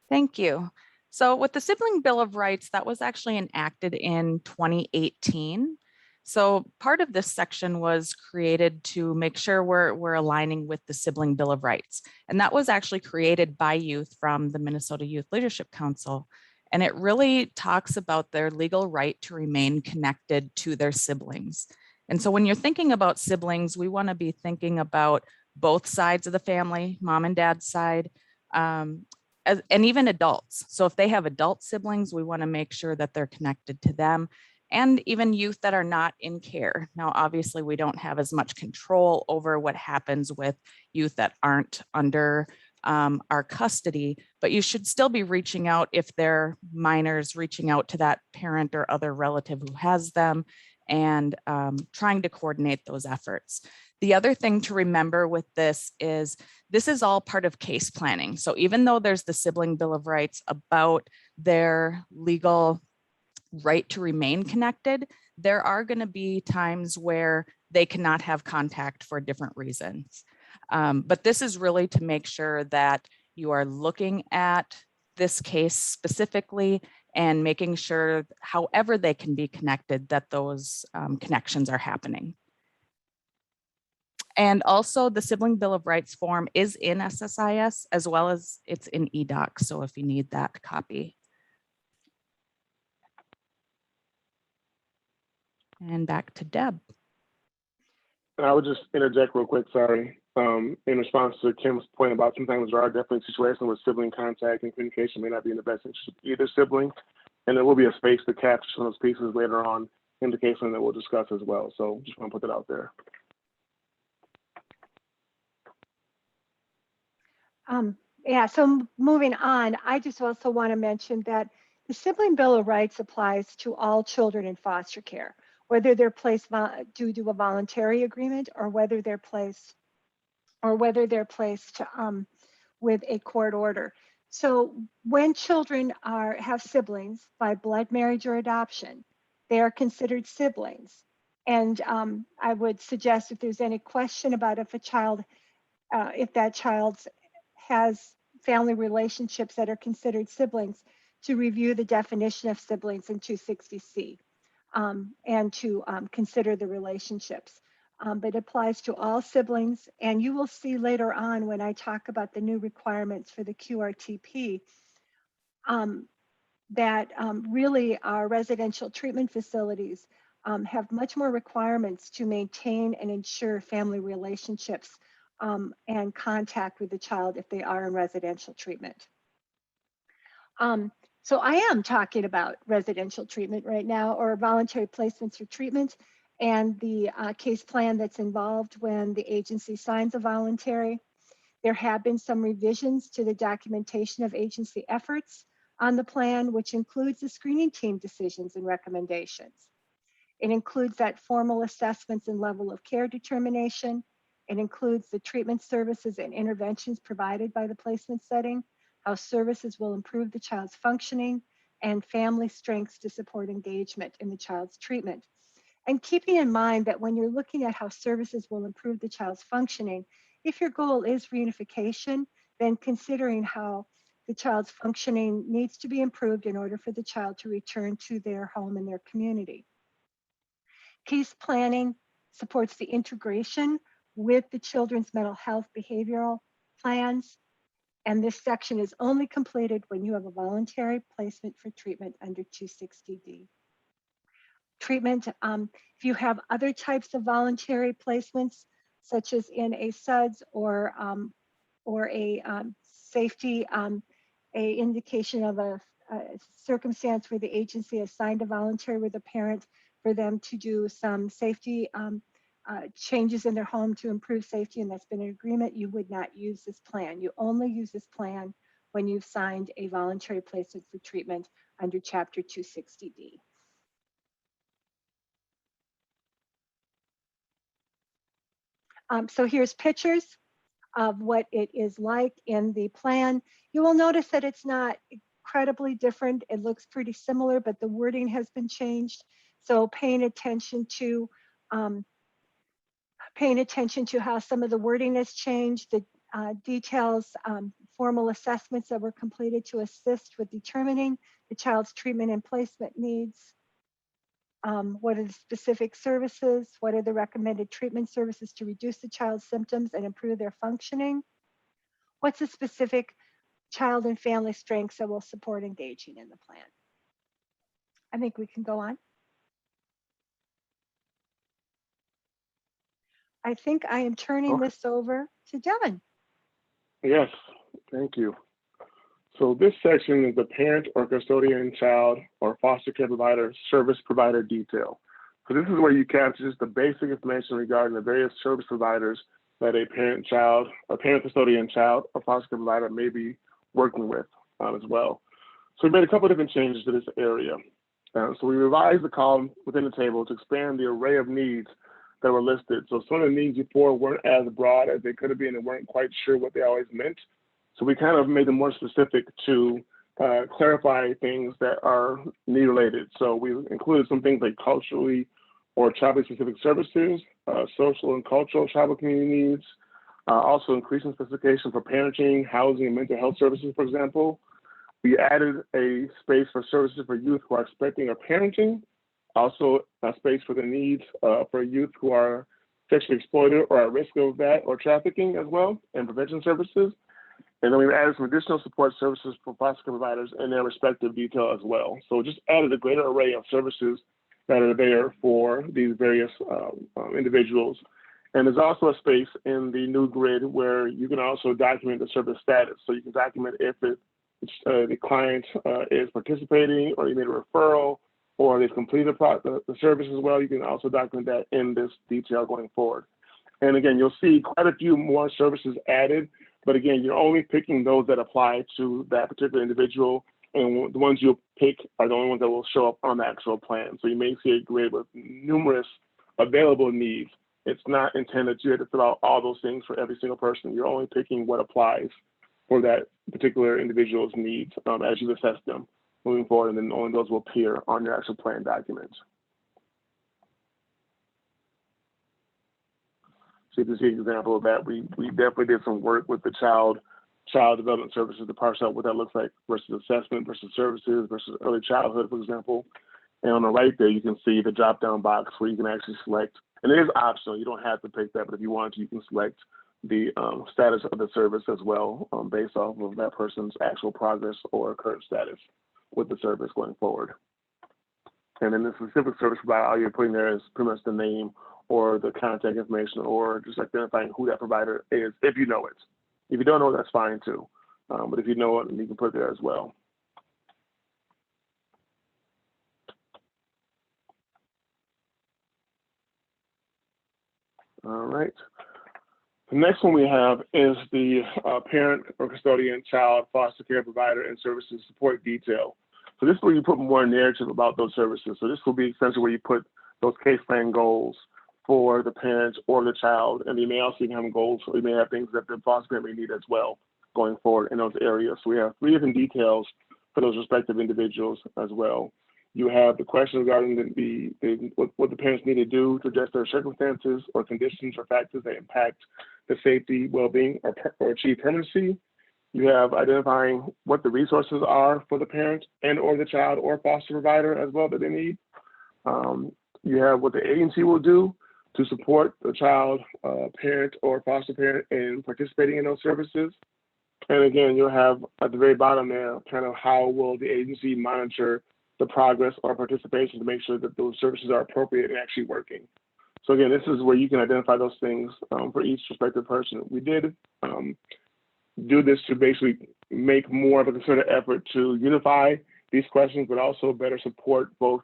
Thank you. So with the Sibling Bill of Rights, that was actually enacted in 2018. So part of this section was created to make sure we're aligning with the Sibling Bill of Rights. And that was actually created by youth from the Minnesota Youth Leadership Council. And it really talks about their legal right to remain connected to their siblings. And so when you're thinking about siblings, we want to be thinking about both sides of the family, mom and dad's side, and even adults. So if they have adult siblings, we want to make sure that they're connected to them, and even youth that are not in care. Now, obviously, we don't have as much control over what happens with youth that aren't under our custody, but you should still be reaching out if they're minors, reaching out to that parent or other relative who has them, and trying to coordinate those efforts. The other thing to remember with this is all part of case planning. So even though there's the Sibling Bill of Rights about their legal right to remain connected, there are going to be times where they cannot have contact for different reasons. But this is really to make sure that you are looking at this case specifically and making sure, however they can be connected, that those connections are happening. And also the Sibling Bill of Rights form is in SSIS as well as it's in eDoc. So if you need that copy. And back to Deb. I would just interject real quick, sorry. In response to Kim's point about sometimes there are definitely situations where sibling contact and communication may not be in the best interest of either sibling. And there will be a space to capture some of those pieces later on in the case that we'll discuss as well. So just want to put that out there. Yeah, so moving on, I just also want to mention that the Sibling Bill of Rights applies to all children in foster care, whether they're placed due to a voluntary agreement or whether they're placed with a court order. So when children have siblings by blood, marriage, or adoption, they are considered siblings. And I would suggest if there's any question about if that child has family relationships that are considered siblings, to review the definition of siblings in 260C and to consider the relationships. but applies to all siblings. And you will see later on when I talk about the new requirements for the Qrtp, that really our residential treatment facilities have much more requirements to maintain and ensure family relationships and contact with the child if they are in residential treatment. So I am talking about residential treatment right now, or voluntary placements for treatment, and the case plan that's involved when the agency signs a voluntary. There have been some revisions to the documentation of agency efforts on the plan, which includes the screening team decisions and recommendations. It includes that formal assessments and level of care determination. It includes the treatment services and interventions provided by the placement setting, how services will improve the child's functioning, and family strengths to support engagement in the child's treatment. And keeping in mind that when you're looking at how services will improve the child's functioning, if your goal is reunification, then considering how the child's functioning needs to be improved in order for the child to return to their home and their community. Case planning supports the integration with the children's mental health behavioral plans. And this section is only completed when you have a voluntary placement for treatment under 260D. Treatment, if you have other types of voluntary placements, such as in a SUDS or a safety, a indication of a circumstance where the agency assigned a voluntary with a parent for them to do some safety changes in their home to improve safety, and that's been an agreement, you would not use this plan. You only use this plan when you've signed a voluntary placement for treatment under Chapter 260D. So here's pictures of what it is like in the plan. You will notice that it's not incredibly different. It looks pretty similar, but the wording has been changed. So paying attention to how some of the wording has changed, the details, formal assessments that were completed to assist with determining the child's treatment and placement needs. What are the specific services? What are the recommended treatment services to reduce the child's symptoms and improve their functioning? What's the specific child and family strengths that will support engaging in the plan? I think we can go on. I think I am turning this over to Devin. Yes, thank you. So this section is the parent or custodian, child, or foster care provider service provider detail. So this is where you capture just the basic information regarding the various service providers that a parent, child, or parent, custodian, child, or foster care provider may be working with as well. So we made a couple of different changes to this area. So we revised the column within the table to expand the array of needs that were listed. So some of the needs before weren't as broad as they could have been and weren't quite sure what they always meant. So we kind of made them more specific to clarify things that are need related. So we included some things like culturally or tribally specific services, social and cultural tribal community needs, also increasing specification for parenting, housing, and mental health services, for example. We added a space for services for youth who are expecting or parenting, also a space for the needs for youth who are sexually exploited or at risk of that or trafficking as well, and prevention services. And then we've added some additional support services for foster care providers in their respective detail as well. So just added a greater array of services that are there for these various individuals. And there's also a space in the new grid where you can also document the service status. So you can document if the client is participating, or you made a referral, or they've completed the service as well. You can also document that in this detail going forward. And again, you'll see quite a few more services added, but again, you're only picking those that apply to that particular individual, and the ones you'll pick are the only ones that will show up on the actual plan. So you may see a grid with numerous available needs. It's not intended that you have to fill out all those things for every single person. You're only picking what applies for that particular individual's needs as you assess them moving forward, and then only those will appear on your actual plan documents. So you can see an example of that. We definitely did some work with the child development services to parse out what that looks like versus assessment versus services versus early childhood, for example. And on the right there, you can see the drop-down box where you can actually select And it is optional. You don't have to pick that, but if you want to, you can select the status of the service as well, based off of that person's actual progress or current status with the service going forward. And then the specific service provider, all you're putting there is pretty much the name or the contact information, or just identifying who that provider is, if you know it. If you don't know, that's fine too. But if you know it, you can put it there as well. All right. The next one we have is the parent or custodian, child, foster care provider, and services support detail. So this is where you put more narrative about those services. So this will be essentially where you put those case plan goals for the parent or the child, and you may also even have goals, so you may have things that the foster parent may need as well going forward in those areas. So we have 3 different details for those respective individuals as well. You have the question regarding what the parents need to do to address their circumstances or conditions or factors that impact the safety, well-being, or achieve permanency. You have identifying what the resources are for the parent and or the child or foster provider as well that they need. You have what the agency will do to support the child, parent, or foster parent in participating in those services. And again, you'll have at the very bottom there kind of how will the agency monitor the progress or participation to make sure that those services are appropriate and actually working. So again, this is where you can identify those things for each respective person. We did do this to basically make more of a concerted effort to unify these questions, but also better support both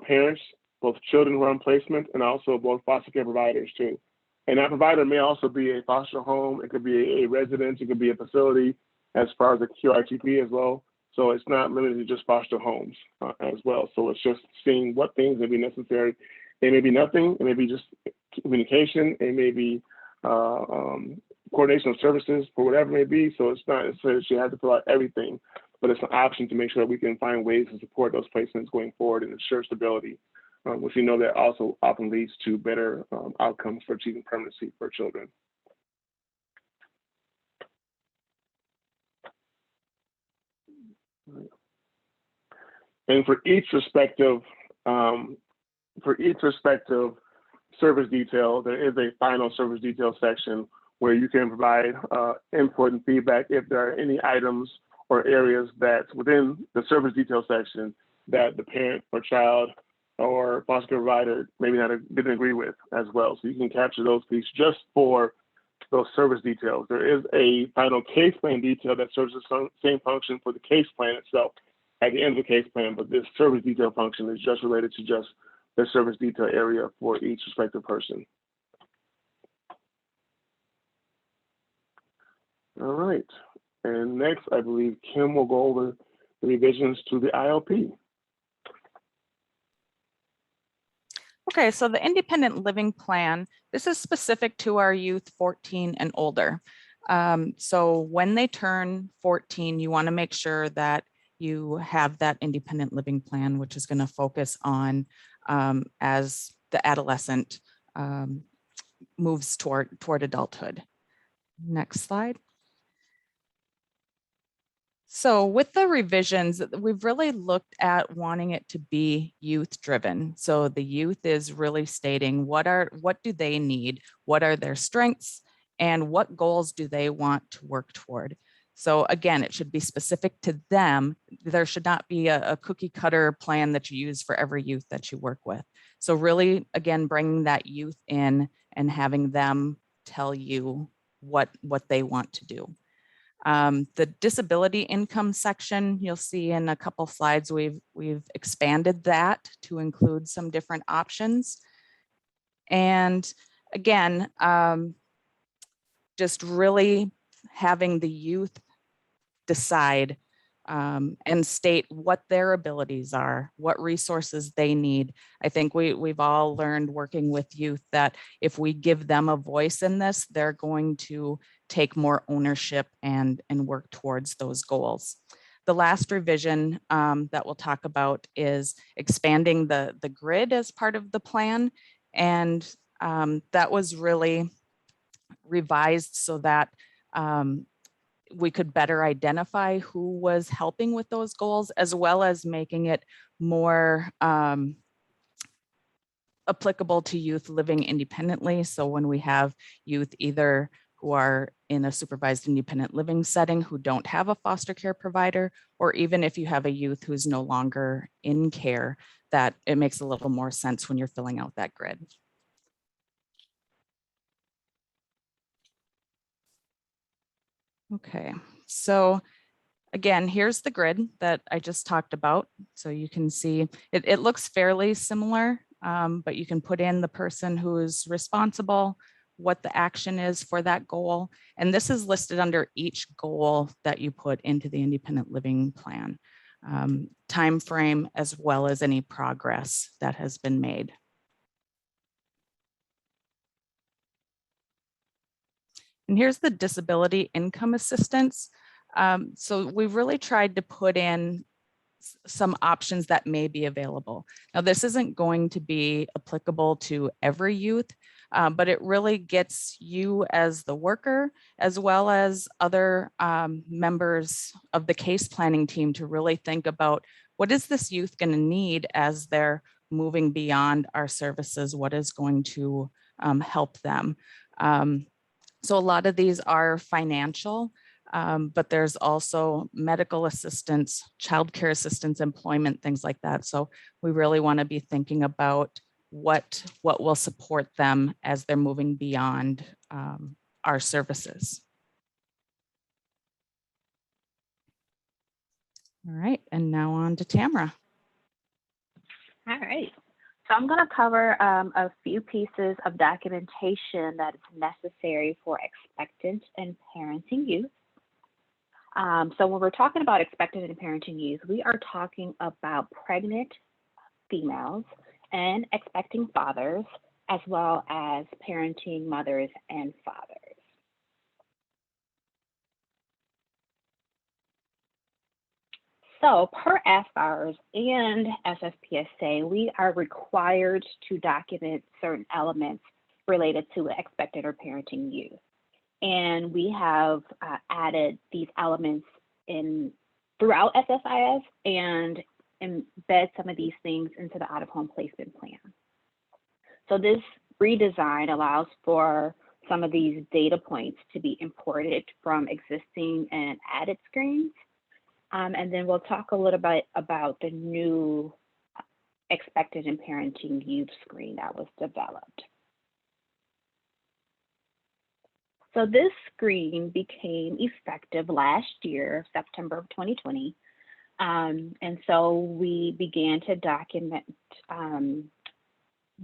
parents, both children who are on placement, and also both foster care providers too. And that provider may also be a foster home, it could be a residence, it could be a facility as far as the Qrtp as well. So it's not limited to just foster homes as well. So it's just seeing what things may be necessary. It may be nothing, it may be just communication, it may be coordination of services for whatever it may be. So it's not necessarily that you have to fill out everything, but it's an option to make sure that we can find ways to support those placements going forward and ensure stability, which we know that also often leads to better outcomes for achieving permanency for children. And for each respective service detail, there is a final service detail section where you can provide input and feedback if there are any items or areas that within the service detail section that the parent or child or foster care provider maybe didn't agree with as well. So you can capture those pieces just for those service details. There is a final case plan detail that serves the same function for the case plan itself at the end of the case plan, but this service detail function is just related to just the service detail area for each respective person. All right, and next I believe Kim will go over the revisions to the ILP. Okay, so the independent living plan, this is specific to our youth 14 and older. So when they turn 14, you want to make sure that you have that independent living plan, which is going to focus on as the adolescent moves toward adulthood. Next slide. So with the revisions, we've really looked at wanting it to be youth driven. So the youth is really stating what do they need, what are their strengths, and what goals do they want to work toward. So again, it should be specific to them. There should not be a cookie cutter plan that you use for every youth that you work with. So really, again, bringing that youth in and having them tell you what they want to do. The disability income section, you'll see in a couple slides, we've expanded that to include some different options. And again, just really having the youth decide and state what their abilities are, what resources they need. I think we've all learned working with youth that if we give them a voice in this, they're going to take more ownership and work towards those goals. The last revision that we'll talk about is expanding the grid as part of the plan. And that was really revised so that we could better identify who was helping with those goals, as well as making it more applicable to youth living independently. So when we have youth either who are in a supervised independent living setting who don't have a foster care provider, or even if you have a youth who's no longer in care, that it makes a little more sense when you're filling out that grid. Okay, so again, here's the grid that I just talked about. So you can see it looks fairly similar, but you can put in the person who is responsible, what the action is for that goal. And this is listed under each goal that you put into the independent living plan, time frame, as well as any progress that has been made. And here's the disability income assistance. So we've really tried to put in some options that may be available. Now, this isn't going to be applicable to every youth, but it really gets you as the worker, as well as other members of the case planning team to really think about what is this youth going to need as they're moving beyond our services, what is going to help them. So a lot of these are financial, but there's also medical assistance, childcare assistance, employment, things like that. So we really want to be thinking about what will support them as they're moving beyond our services. All right, and now on to Tamara. All right. So I'm going to cover a few pieces of documentation that is necessary for expectant and parenting youth. So when we're talking about expectant and parenting youth, we are talking about pregnant females and expecting fathers, as well as parenting mothers and fathers. So per ASFARS and FFPSA, we are required to document certain elements related to expected or parenting youth. And we have added these elements in throughout SSIS and embed some of these things into the out-of-home placement plan. So this redesign allows for some of these data points to be imported from existing and added screens. And then we'll talk a little bit about the new expected and parenting youth screen that was developed. So this screen became effective last year, September of 2020. And so we began to document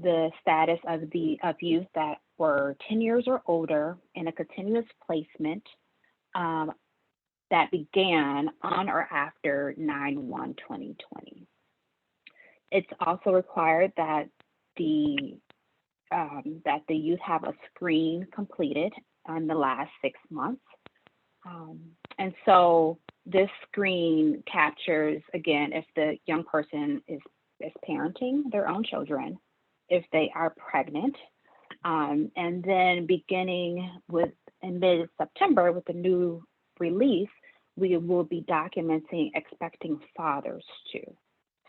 the status of youth that were 10 years or older in a continuous placement that began on or after 9/1/2020. It's also required that the youth have a screen completed in the last 6 months. And so this screen captures, again, if the young person is parenting their own children, if they are pregnant, and then beginning in mid-September with the new release, we will be documenting expecting fathers too.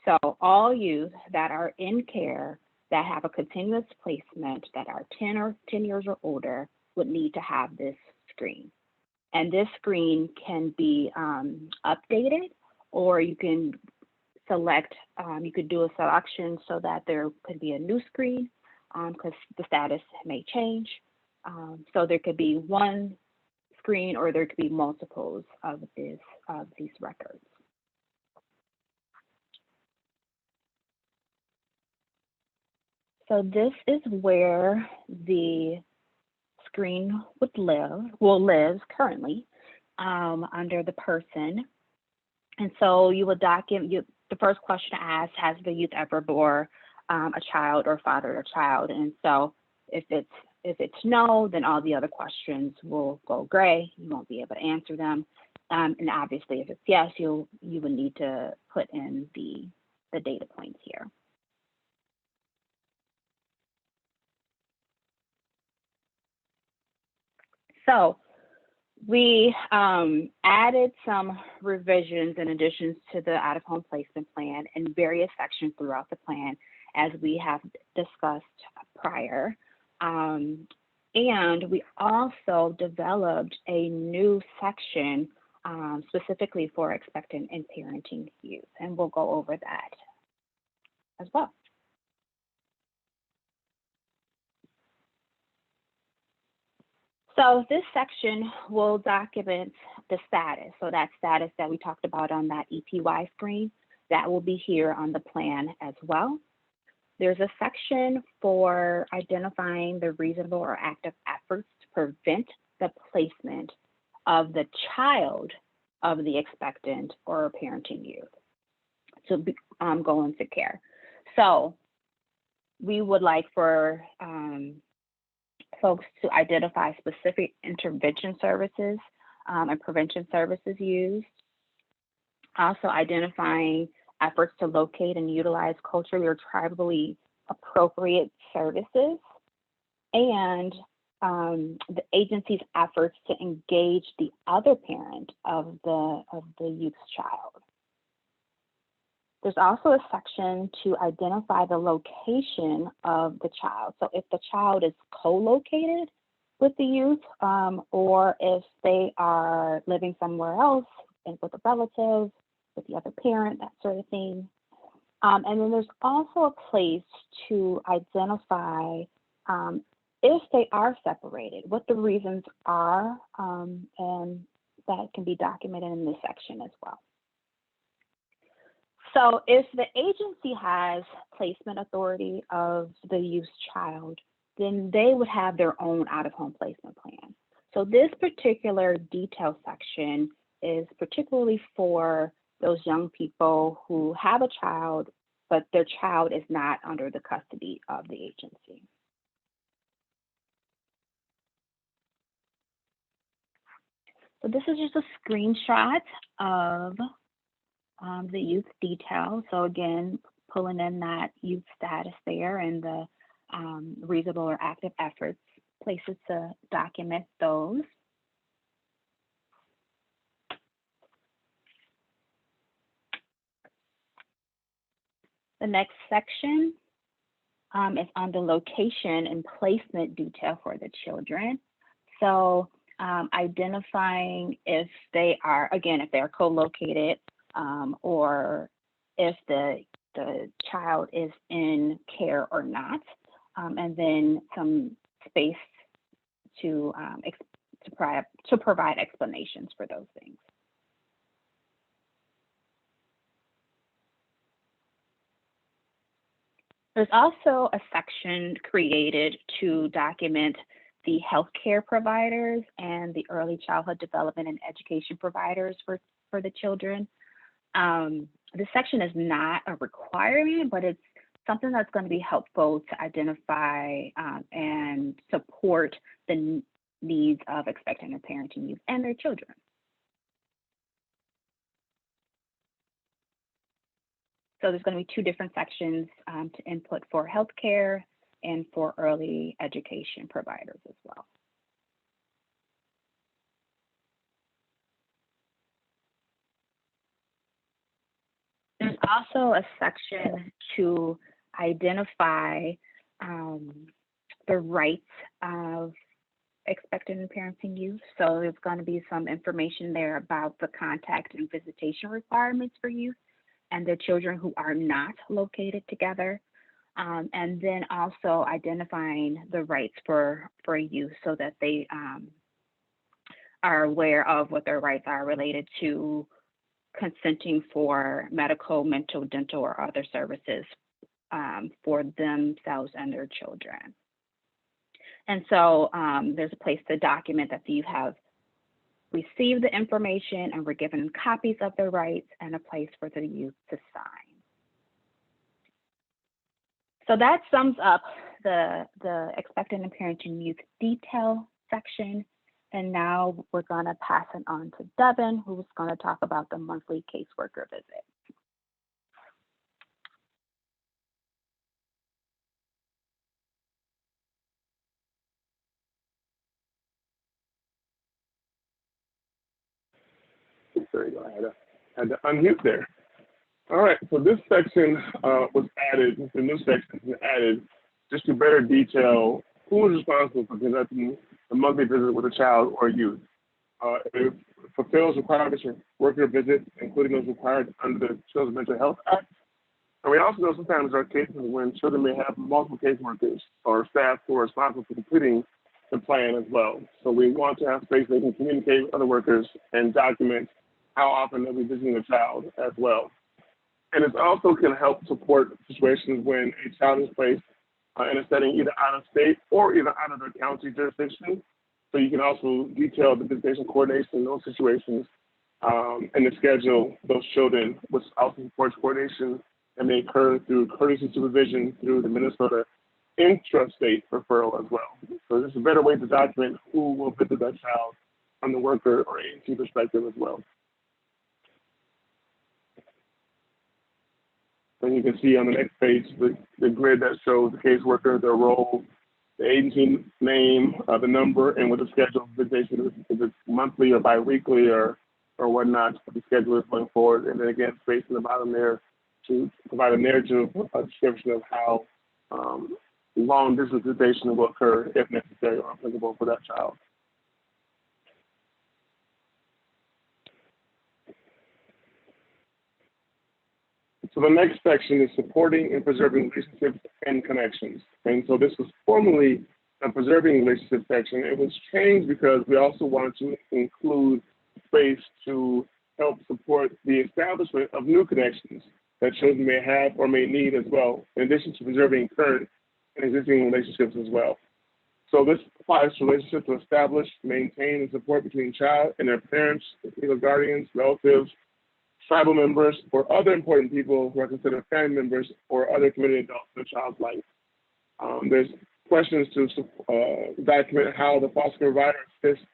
So all youth that are in care that have a continuous placement that are 10 years or older would need to have this screen. And this screen can be updated, or you can select, you could do a selection so that there could be a new screen because the status may change. So there could be one screen or there could be multiples of these records. So this is where the screen lives currently under the person. And so you would document, the first question to ask, has the youth ever bore a child or fathered a child? And so if it's no, then all the other questions will go gray. You won't be able to answer them. And obviously if it's yes, you would need to put in the data points here. So We added some revisions and additions to the out-of-home placement plan in various sections throughout the plan, as we have discussed prior. And we also developed a new section specifically for expectant and parenting youth, and we'll go over that as well. So this section will document the status. So that status that we talked about on that EPY screen, that will be here on the plan as well. There's a section for identifying the reasonable or active efforts to prevent the placement of the child of the expectant or parenting youth to go into care. So we would like for folks to identify specific intervention services and prevention services used. Also identifying efforts to locate and utilize culturally or tribally appropriate services, and the agency's efforts to engage the other parent of the youth's child. There's also a section to identify the location of the child. So if the child is co-located with the youth, or if they are living somewhere else and with a relative, with the other parent, that sort of thing. And then there's also a place to identify if they are separated, what the reasons are, and that can be documented in this section as well. So if the agency has placement authority of the youth's child, then they would have their own out-of-home placement plan. So this particular detail section is particularly for those young people who have a child, but their child is not under the custody of the agency. So this is just a screenshot of the youth detail. So again, pulling in that youth status there and the reasonable or active efforts, places to document those. The next section is on the location and placement detail for the children. So identifying if they are, again, if they're co-located, or if the child is in care or not, and then some space to provide explanations for those things. There's also a section created to document the healthcare providers and the early childhood development and education providers for the children. This section is not a requirement, but it's something that's going to be helpful to identify and support the needs of expectant and parenting youth and their children. So there's going to be two different sections to input for healthcare and for early education providers as well. There's also a section to identify the rights of expectant and parenting youth. So there's going to be some information there about the contact and visitation requirements for youth and their children who are not located together. And then also identifying the rights for youth so that they are aware of what their rights are related to consenting for medical, mental, dental, or other services for themselves and their children. And so there's a place to document that you have received the information and were given copies of their rights, and a place for the youth to sign. So that sums up the expectant and parenting youth detail section. And now we're going to pass it on to Devin, who's going to talk about the monthly caseworker visit. There you go. I had to unmute there. All right, so this section was added, the new section was added just to better detail who is responsible for conducting a monthly visit with a child or youth. It fulfills requirements for worker visits, including those required under the Children's Mental Health Act. And we also know sometimes there are cases when children may have multiple caseworkers or staff who are responsible for completing the plan as well. So we want to have space they can communicate with other workers and document how often they'll be visiting the child as well. And it also can help support situations when a child is placed in a setting either out of state or either out of their county jurisdiction. So you can also detail the visitation coordination in those situations and the schedule those children, which also supports coordination that may occur through courtesy supervision through the Minnesota intrastate referral as well. So this is a better way to document who will visit that child from the worker or agency perspective as well. And you can see on the next page the grid that shows the caseworker, their role, the agency name, the number, and what the schedule of visitation is. If it's monthly or biweekly or whatnot, what the schedule is going forward. And then again, space in the bottom there to provide a narrative, a description of how long distance visitation will occur if necessary or applicable for that child. So the next section is supporting and preserving relationships and connections. And so this was formerly a preserving relationships section. It was changed because we also wanted to include space to help support the establishment of new connections that children may have or may need as well, in addition to preserving current and existing relationships as well. So this applies to relationships to establish, maintain, and support between child and their parents, legal guardians, relatives, tribal members, or other important people who are considered family members or other community adults in a child's life. There's questions to document how the foster provider assists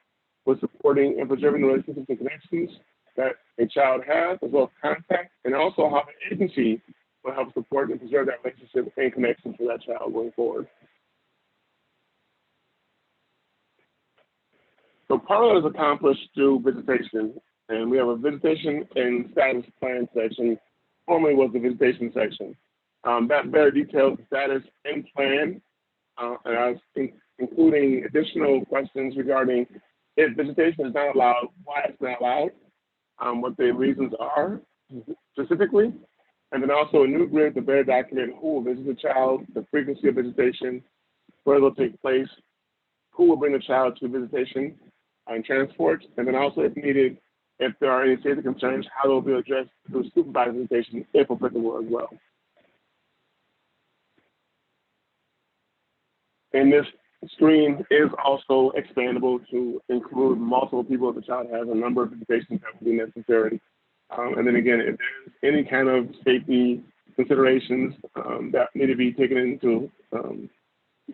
with supporting and preserving the relationships and connections that a child has, as well as contact, and also how the agency will help support and preserve that relationship and connection for that child going forward. So part of it is accomplished through visitation. And we have a visitation and status plan section, formerly was the visitation section. That better details the status and plan, and I was including additional questions regarding if visitation is not allowed, why it's not allowed, what the reasons are specifically, and then also a new grid to better document who will visit the child, the frequency of visitation, where it will take place, who will bring the child to visitation and transport, and then also if needed, if there are any safety concerns, how they will be addressed through supervised visitation, if applicable as well. And this screen is also expandable to include multiple people if the child has a number of visitations that will be necessary. And then again, if there's any kind of safety considerations that need to be taken into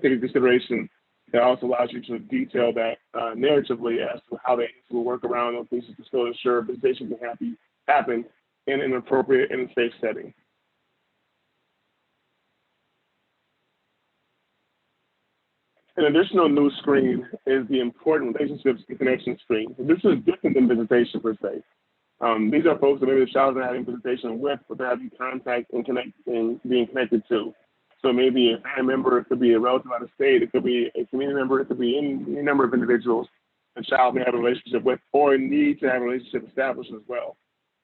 consideration, that also allows you to detail that narratively as to how they will work around those things to still ensure visitation can happen in an appropriate and safe setting. An additional new screen is the important relationships and connection screen. So this is different than visitation per se. These are folks that maybe the child is not having visitation with, but they're having contact and being connected to. So maybe a family member, it could be a relative out of state, it could be a community member, it could be any number of individuals the child may have a relationship with or need to have a relationship established as well.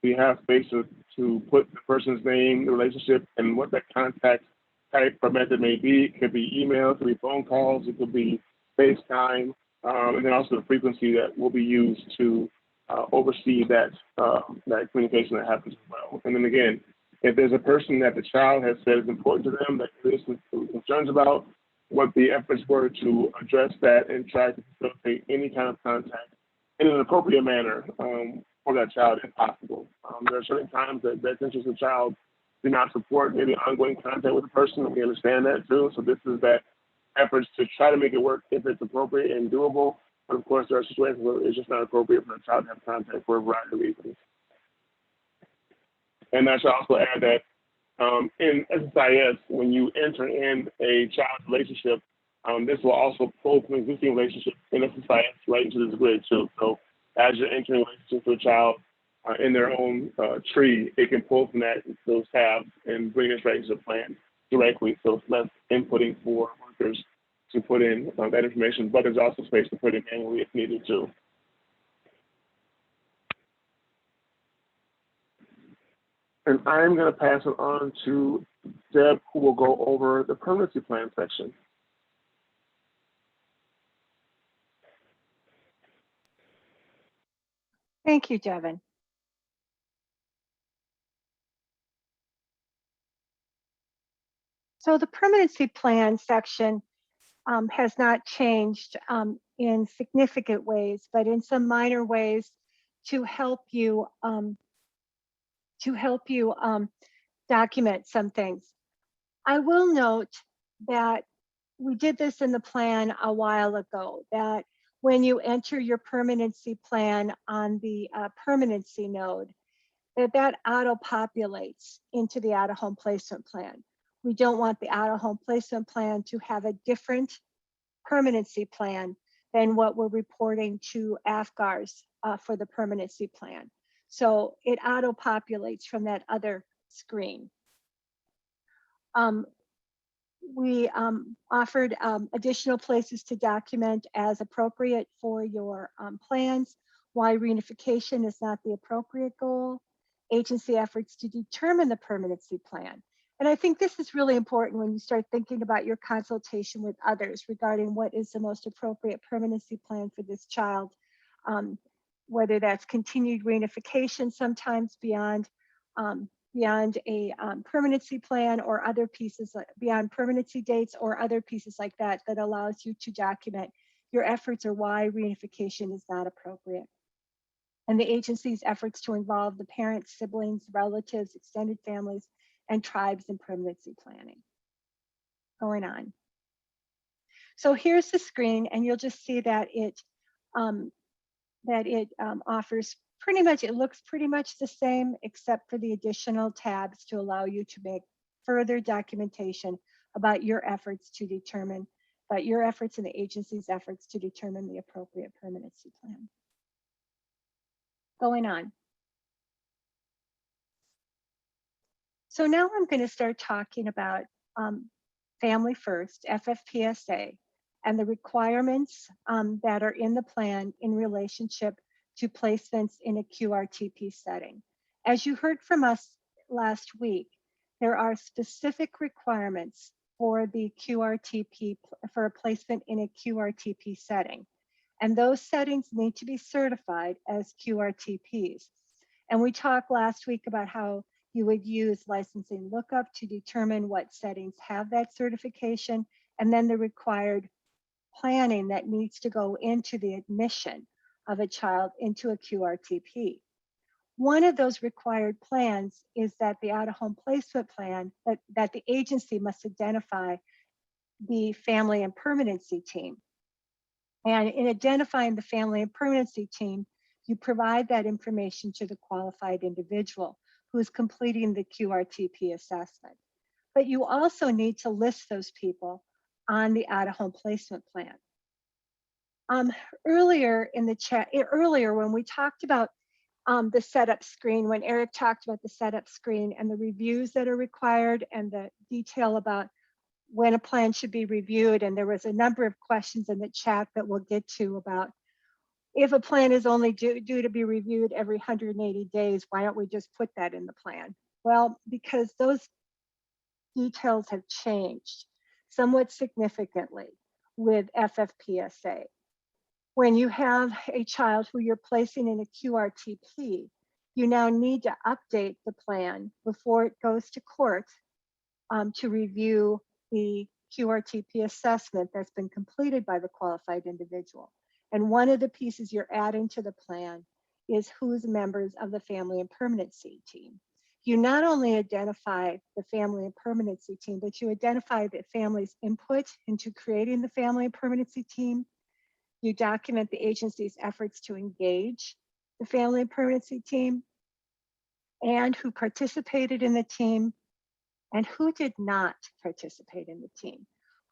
We have space to put the person's name, the relationship, and what that contact type or method may be. It could be email, it could be phone calls, it could be FaceTime, and then also the frequency that will be used to oversee that communication that happens as well. And then again, if there's a person that the child has said is important to them, that there's concerns about, what the efforts were to address that and try to facilitate any kind of contact in an appropriate manner for that child if possible. There are certain times that best interests of the child do not support maybe ongoing contact with the person, and we understand that too. So this is that efforts to try to make it work if it's appropriate and doable. But of course, there are situations where it's just not appropriate for a child to have contact for a variety of reasons. And I should also add that in SSIS, when you enter in a child relationship, this will also pull from existing relationships in SSIS right into this grid too. So as you're entering a relationship with a child, in their own tree, it can pull from those tabs and bring it right into the plan directly. So it's less inputting for workers to put in that information, but there's also space to put it manually if needed to. And I'm going to pass it on to Deb, who will go over the permanency plan section. Thank you, Devin. So the permanency plan section has not changed in significant ways, but in some minor ways to help you document some things. I will note that we did this in the plan a while ago, that when you enter your permanency plan on the permanency node, that auto-populates into the out-of-home placement plan. We don't want the out-of-home placement plan to have a different permanency plan than what we're reporting to AFGARs for the permanency plan. So it auto-populates from that other screen. We offered additional places to document as appropriate for your plans, why reunification is not the appropriate goal, agency efforts to determine the permanency plan. And I think this is really important when you start thinking about your consultation with others regarding what is the most appropriate permanency plan for this child, whether that's continued reunification sometimes beyond a permanency plan or other pieces beyond permanency dates or other pieces like that that allows you to document your efforts or why reunification is not appropriate. And the agency's efforts to involve the parents, siblings, relatives, extended families, and tribes in permanency planning. Going on. So here's the screen, and you'll just see that it offers pretty much, it looks pretty much the same except for the additional tabs to allow you to make further documentation about your efforts to determine, about your efforts and the agency's efforts to determine the appropriate permanency plan. Going on. So now I'm going to start talking about Family First, FFPSA, and the requirements that are in the plan in relationship to placements in a Qrtp setting. As you heard from us last week, there are specific requirements for the Qrtp, for a placement in a Qrtp setting. And those settings need to be certified as Qrtps. And we talked last week about how you would use licensing lookup to determine what settings have that certification, and then the required planning that needs to go into the admission of a child into a Qrtp. One of those required plans is that the out-of-home placement plan, that the agency must identify the family and permanency team. And in identifying the family and permanency team, you provide that information to the qualified individual who is completing the Qrtp assessment. But you also need to list those people on the out-of-home placement plan. Earlier in the chat, when we talked about the setup screen, when Eric talked about the setup screen and the reviews that are required and the detail about when a plan should be reviewed, and there was a number of questions in the chat that we'll get to about if a plan is only due to be reviewed every 180 days, why don't we just put that in the plan? Well, because those details have changed somewhat significantly with FFPSA. When you have a child who you're placing in a Qrtp, you now need to update the plan before it goes to court to review the Qrtp assessment that's been completed by the qualified individual. And one of the pieces you're adding to the plan is who's members of the family and permanency team. You not only identify the family and permanency team, but you identify the family's input into creating the family and permanency team. You document the agency's efforts to engage the family and permanency team, and who participated in the team and who did not participate in the team,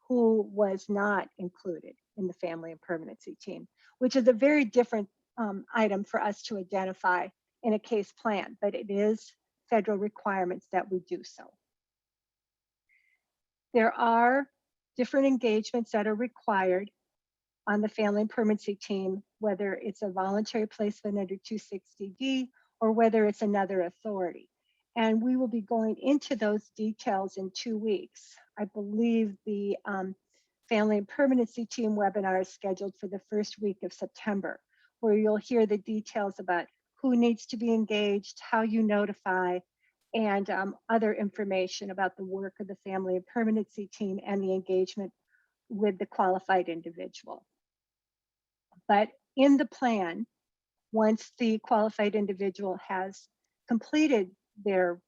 who was not included in the family and permanency team, which is a very different item for us to identify in a case plan, but it is federal requirements that we do so. There are different engagements that are required on the family and permanency team, whether it's a voluntary placement under 260D or whether it's another authority. And we will be going into those details in 2 weeks. I believe the family and permanency team webinar is scheduled for the first week of September, where you'll hear the details about who needs to be engaged, how you notify, and other information about the work of the family and permanency team and the engagement with the qualified individual. But in the plan, once the qualified individual has completed their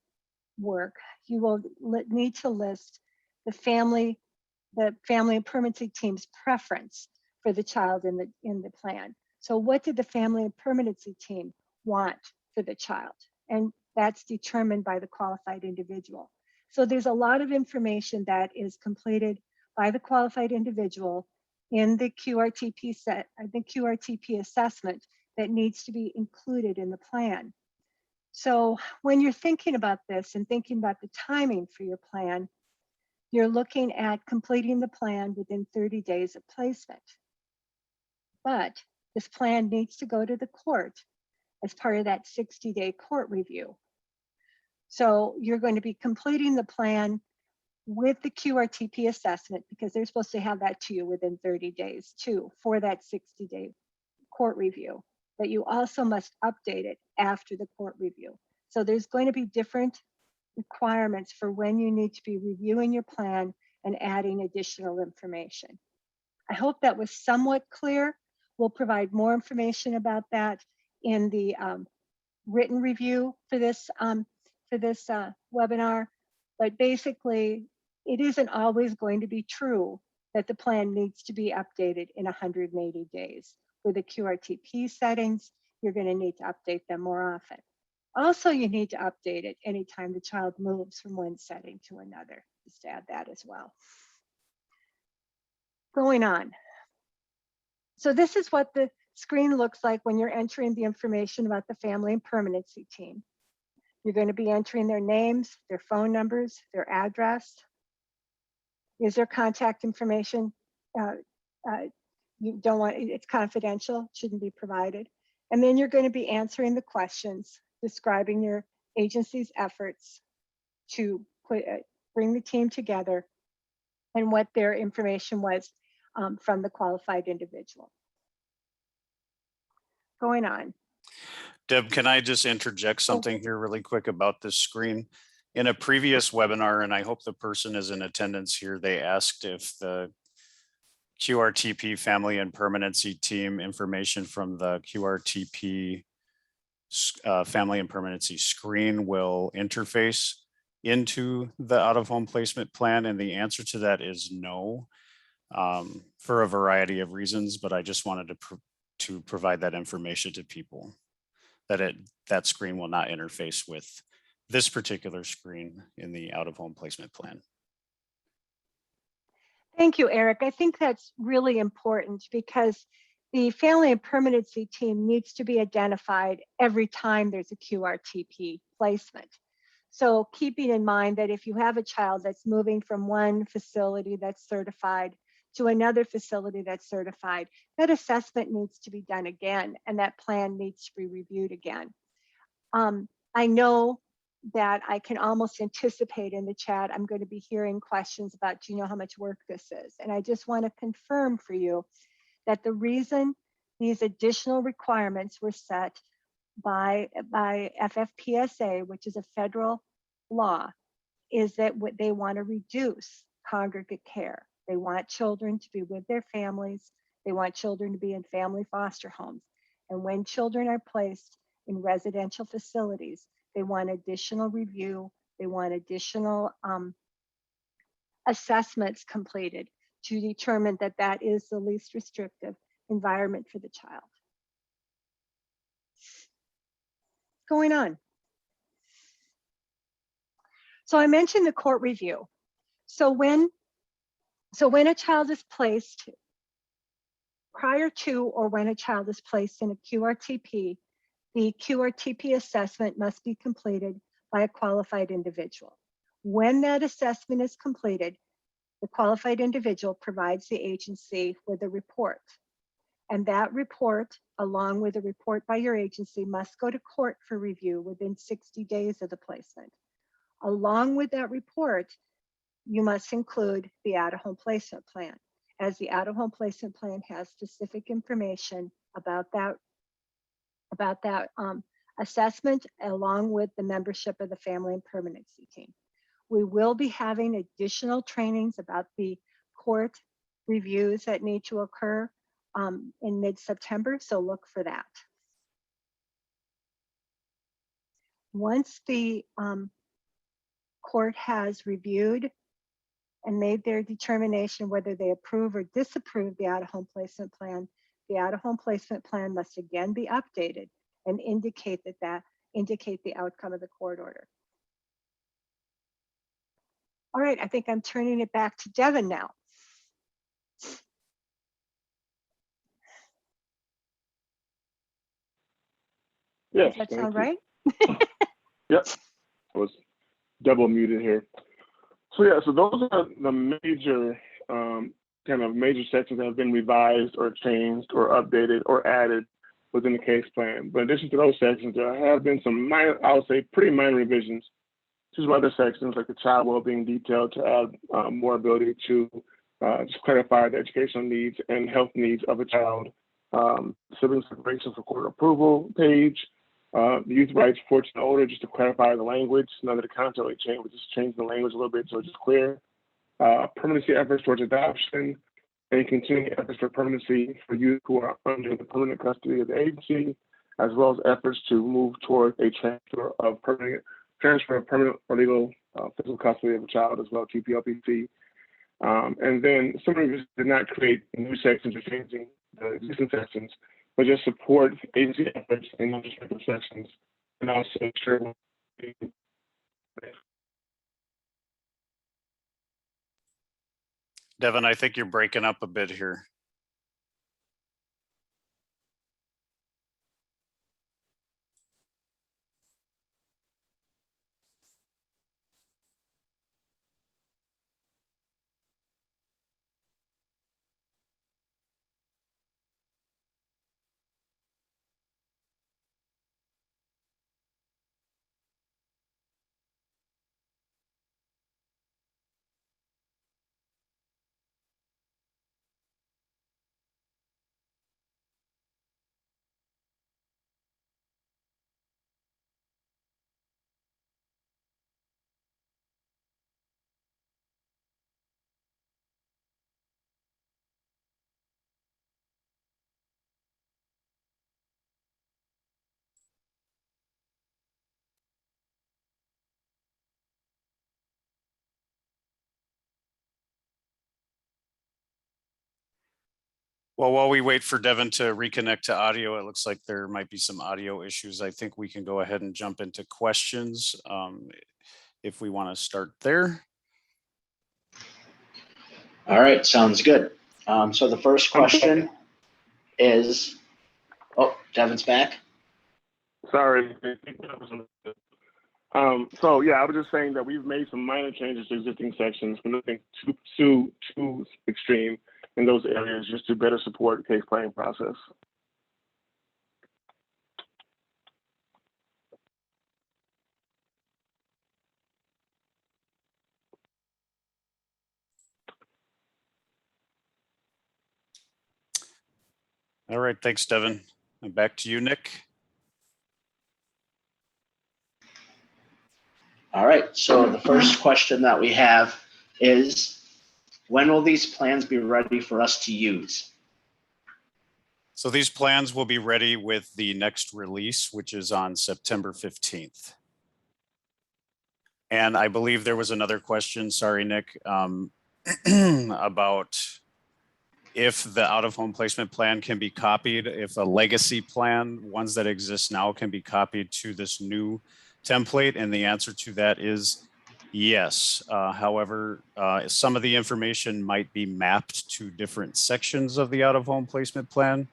work, you will need to list the family and permanency team's preference for the child in the plan. So what did the family and permanency team want for the child? And that's determined by the qualified individual. So there's a lot of information that is completed by the qualified individual in the Qrtp Qrtp assessment that needs to be included in the plan. So when you're thinking about this and thinking about the timing for your plan, you're looking at completing the plan within 30 days of placement. But this plan needs to go to the court as part of that 60-day court review. So you're going to be completing the plan with the Qrtp assessment because they're supposed to have that to you within 30 days too for that 60-day court review. But you also must update it after the court review. So there's going to be different requirements for when you need to be reviewing your plan and adding additional information. I hope that was somewhat clear. We'll provide more information about that in the written review for this webinar. But basically, it isn't always going to be true that the plan needs to be updated in 180 days. With the Qrtp settings, you're going to need to update them more often. Also, you need to update it anytime the child moves from one setting to another. Just add that as well. Going on. So this is what the screen looks like when you're entering the information about the family and permanency team. You're going to be entering their names, their phone numbers, their address. Is there contact information? You don't want, it's confidential, shouldn't be provided. And then you're going to be answering the questions, describing your agency's efforts to bring the team together and what their information was from the qualified individual. Going on. Deb, can I just interject something here really quick about this screen? In a previous webinar, and I hope the person is in attendance here, they asked if the Qrtp family and permanency team information from the Qrtp family and permanency screen will interface into the out-of-home placement plan, and the answer to that is no, for a variety of reasons, but I just wanted to provide that information to people, that that screen will not interface with this particular screen in the out-of-home placement plan. Thank you, Eric. I think that's really important because the family and permanency team needs to be identified every time there's a Qrtp placement. So keeping in mind that if you have a child that's moving from one facility that's certified to another facility that's certified, that assessment needs to be done again and that plan needs to be reviewed again. I know that I can almost anticipate in the chat, I'm going to be hearing questions about, do you know how much work this is? And I just want to confirm for you that the reason these additional requirements were set by FFPSA, which is a federal law, is that what they want to reduce congregate care. They want children to be with their families. They want children to be in family foster homes. And when children are placed in residential facilities, they want additional review. They want additional assessments completed to determine that that is the least restrictive environment for the child. Going on. So I mentioned the court review. So when a child is placed prior to or when a child is placed in a Qrtp, the Qrtp assessment must be completed by a qualified individual. When that assessment is completed, the qualified individual provides the agency with a report. And that report, along with a report by your agency, must go to court for review within 60 days of the placement. Along with that report, you must include the out-of-home placement plan, as the out-of-home placement plan has specific information about that assessment, along with the membership of the family and permanency team. We will be having additional trainings about the court reviews that need to occur in mid-September, so look for that. Once the court has reviewed and made their determination whether they approve or disapprove the out-of-home placement plan, the out-of-home placement plan must again be updated and indicate the outcome of the court order. All right, I think I'm turning it back to Devin now. Yes, Does that thank sound you. right? Yep, I was double muted here. So yeah, so those are the major major sections that have been revised or changed or updated or added within the case plan. But in addition to those sections, there have been some minor, I would say pretty minor revisions to some other sections like the child well-being detail to add more ability to just clarify the educational needs and health needs of a child. Sibling separation for court approval page, the youth rights 14 and older, just to clarify the language. None of the content really changed, but just change the language a little bit so it's just clear. Permanency efforts towards adoption and continuing efforts for permanency for youth who are under the permanent custody of the agency, as well as efforts to move towards a transfer of permanent or legal physical custody of a child as well, QPLPC. And then some of it did not create new sections or changing the existing sections, but just support agency efforts in those respective sections, and also ensure. Devin, I think you're breaking up a bit here. Well, while we wait for Devin to reconnect to audio, it looks like there might be some audio issues. I think we can go ahead and jump into questions if we want to start there. All right, sounds good. So the first question is, oh, Devin's back. Sorry. So yeah, I was just saying that we've made some minor changes to existing sections, but nothing too extreme in those areas, just to better support the case planning process. All right, thanks, Devin. And back to you, Nick. All right, so the first question that we have is, when will these plans be ready for us to use? So these plans will be ready with the next release, which is on September 15th. And I believe there was another question, sorry, Nick, about if the out-of-home placement plan can be copied, if a legacy plan, ones that exist now, can be copied to this new template. And the answer to that is yes. However, some of the information might be mapped to different sections of the out-of-home placement plan.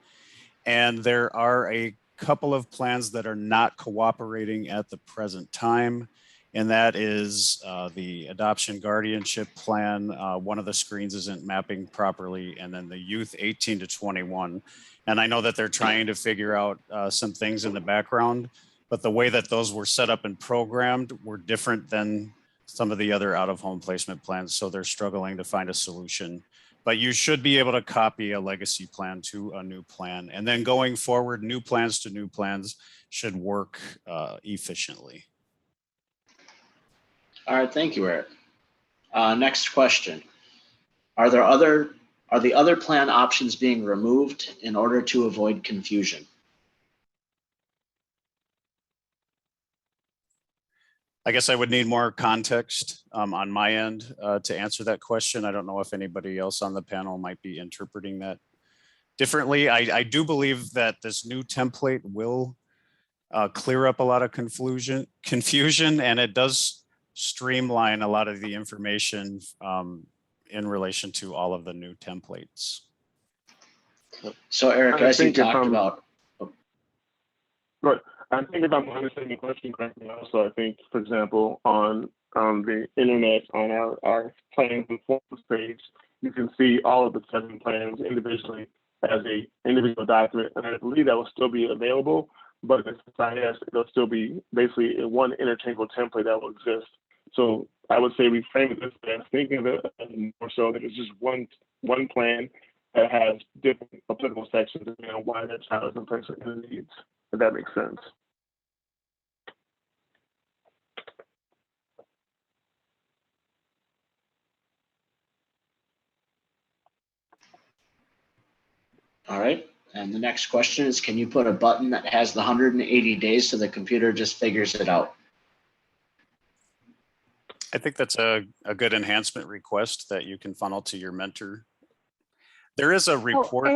And there are a couple of plans that are not cooperating at the present time. And that is the adoption guardianship plan. One of the screens isn't mapping properly, and then the youth 18 to 21. And I know that they're trying to figure out some things in the background, but the way that those were set up and programmed were different than some of the other out-of-home placement plans. So they're struggling to find a solution. But you should be able to copy a legacy plan to a new plan. And then going forward, new plans to new plans should work efficiently. All right, thank you, Eric. Next question. Are the other plan options being removed in order to avoid confusion? I guess I would need more context on my end to answer that question. I don't know if anybody else on the panel might be interpreting that differently. I do believe that this new template will clear up a lot of confusion, and it does streamline a lot of the information in relation to all of the new templates. So Eric, as you talked about. Right. I think if I'm understanding the question correctly, also, I think, for example, on the internet, on our plans and forms page, you can see all of the 7 plans individually as a individual document. And I believe that will still be available, but in SIS, it'll still be basically one interchangeable template that will exist. So I would say we frame it this way, thinking of it as more so that it's just one plan that has different applicable sections depending on why that child is in place with needs, if that makes sense. All right. And the next question is, can you put a button that has the 180 days so the computer just figures it out? I think that's a good enhancement request that you can funnel to your mentor. There is a report.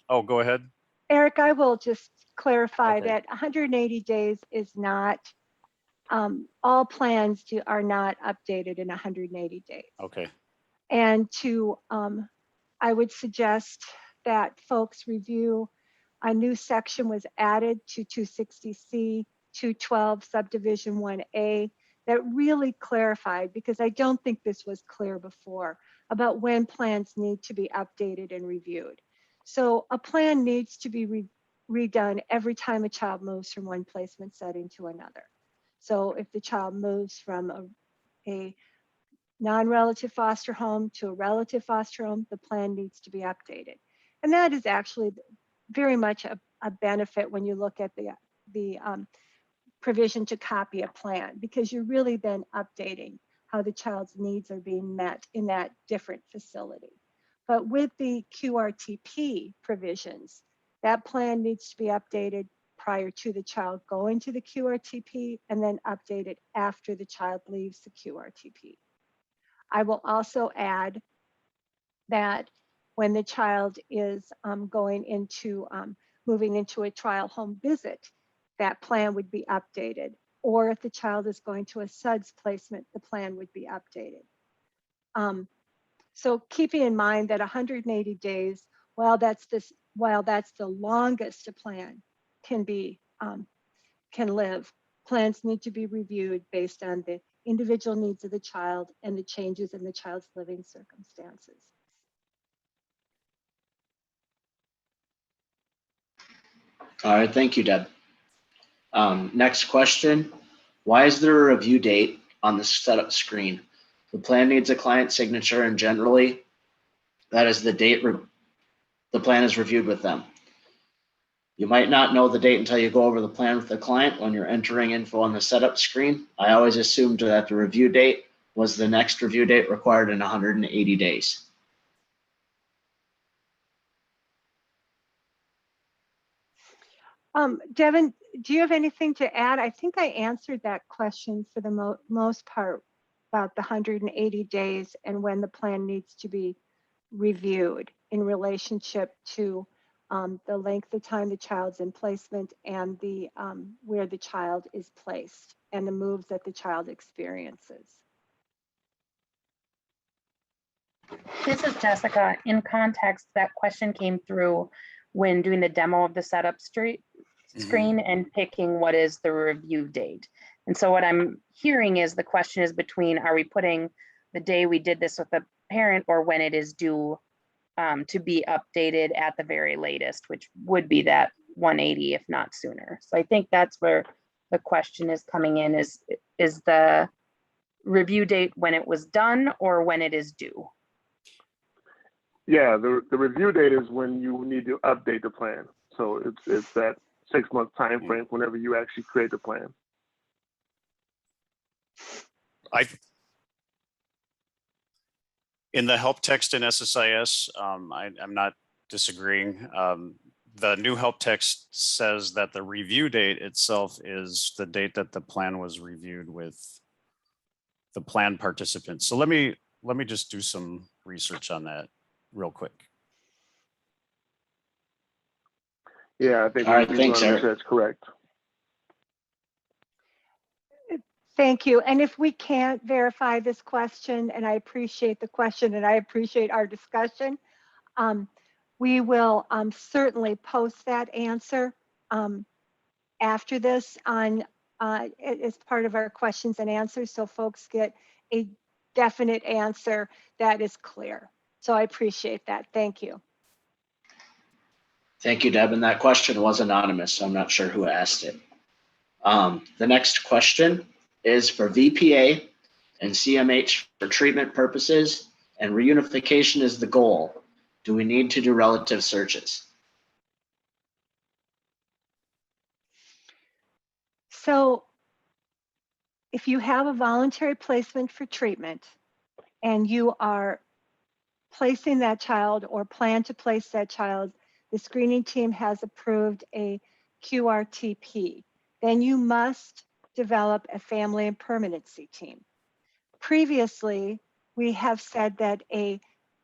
Oh, go ahead. Eric, I will just clarify Okay. that 180 days is not, all plans are not updated in 180 days. Okay. And I would suggest that folks review, a new section was added to 260C, 212 subdivision 1A that really clarified, because I don't think this was clear before, about when plans need to be updated and reviewed. So a plan needs to be redone every time a child moves from one placement setting to another. So if the child moves from a non-relative foster home to a relative foster home, the plan needs to be updated. And that is actually very much a benefit when you look at the provision to copy a plan, because you're really then updating how the child's needs are being met in that different facility. But with the Qrtp provisions, that plan needs to be updated prior to the child going to the Qrtp and then updated after the child leaves the Qrtp. I will also add that when the child is moving into a trial home visit, that plan would be updated. Or if the child is going to a SUDS placement, the plan would be updated. So keeping in mind that 180 days, while that's the longest a plan can live, plans need to be reviewed based on the individual needs of the child and the changes in the child's living circumstances. All right, thank you, Deb. Next question. Why is there a review date on the setup screen? The plan needs a client signature, and generally that is the date the plan is reviewed with them. You might not know the date until you go over the plan with the client when you're entering info on the setup screen. I always assumed that the review date was the next review date required in 180 days. Devin, do you have anything to add? I think I answered that question for the most part about the 180 days and when the plan needs to be reviewed in relationship to the length of time the child's in placement and the where the child is placed and the moves that the child experiences. This is Jessica. In context, that question came through when doing the demo of the setup screen and picking what is the review date. And so what I'm hearing is the question is between, are we putting the day we did this with the parent or when it is due to be updated at the very latest, which would be that 180 if not sooner. So I think that's where the question is coming in, is the review date when it was done or when it is due? Yeah, the review date is when you need to update the plan. So it's that 6-month time frame whenever you actually create the plan. In the help text in SSIS, I'm not disagreeing. The new help text says that the review date itself is the date that the plan was reviewed with the plan participants. So let me just do some research on that real quick. Yeah, I think All right, thanks, Eric. that's correct. Thank you. And if we can't verify this question, and I appreciate the question and I appreciate our discussion, we will certainly post that answer after this on as part of our questions and answers, so folks get a definite answer that is clear. So I appreciate that. Thank you. Thank you, Deb. And that question was anonymous, so I'm not sure who asked it. The next question is for VPA and CMH for treatment purposes, and reunification is the goal. Do we need to do relative searches? So if you have a voluntary placement for treatment and you are placing that child or plan to place that child, the screening team has approved a Qrtp, then you must develop a family and permanency team. Previously, we have said that a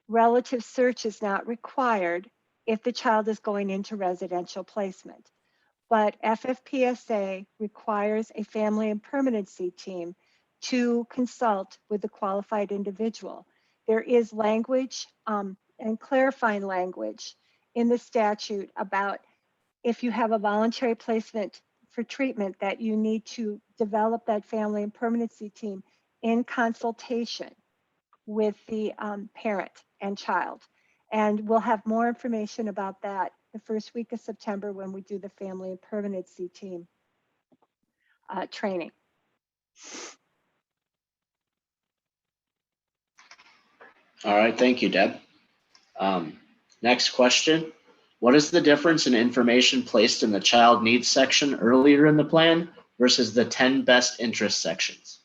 relative search is not required if the child is going into residential placement. But FFPSA requires a family and permanency team to consult with the qualified individual. There is language and clarifying language in the statute about if you have a voluntary placement for treatment that you need to develop that family and permanency team in consultation with the parent and child. And we'll have more information about that the first week of September when we do the family and permanency team training. All right, thank you, Deb. Next question. What is the difference in information placed in the child needs section earlier in the plan versus the 10 best interest sections?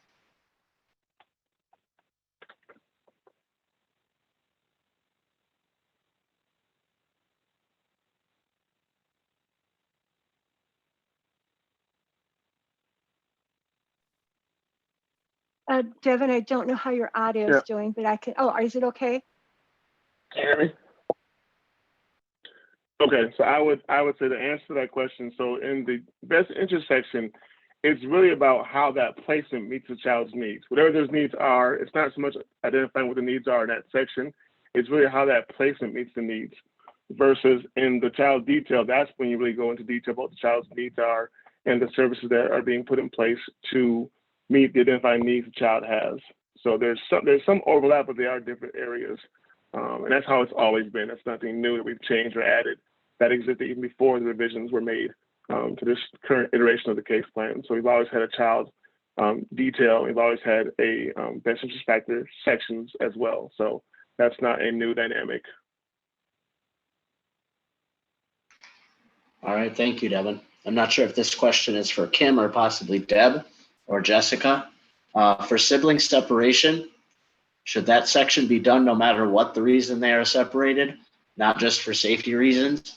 Devin, I don't know how your audio is doing, but I can, is it okay? Can you hear me? Okay, so I would say the answer to that question, so in the best interest section, it's really about how that placement meets the child's needs. Whatever those needs are, it's not so much identifying what the needs are in that section, it's really how that placement meets the needs. Versus in the child detail, that's when you really go into detail about what the child's needs are and the services that are being put in place to meet the identified needs the child has. So there's some overlap, but they are different areas. And that's how it's always been. That's nothing new that we've changed or added. That existed even before the revisions were made to this current iteration of the case plan. So we've always had a child detail. We've always had a best interest factor sections as well. So that's not a new dynamic. All right, thank you, Devin. I'm not sure if this question is for Kim or possibly Deb or Jessica. For sibling separation, should that section be done no matter what the reason they are separated, not just for safety reasons?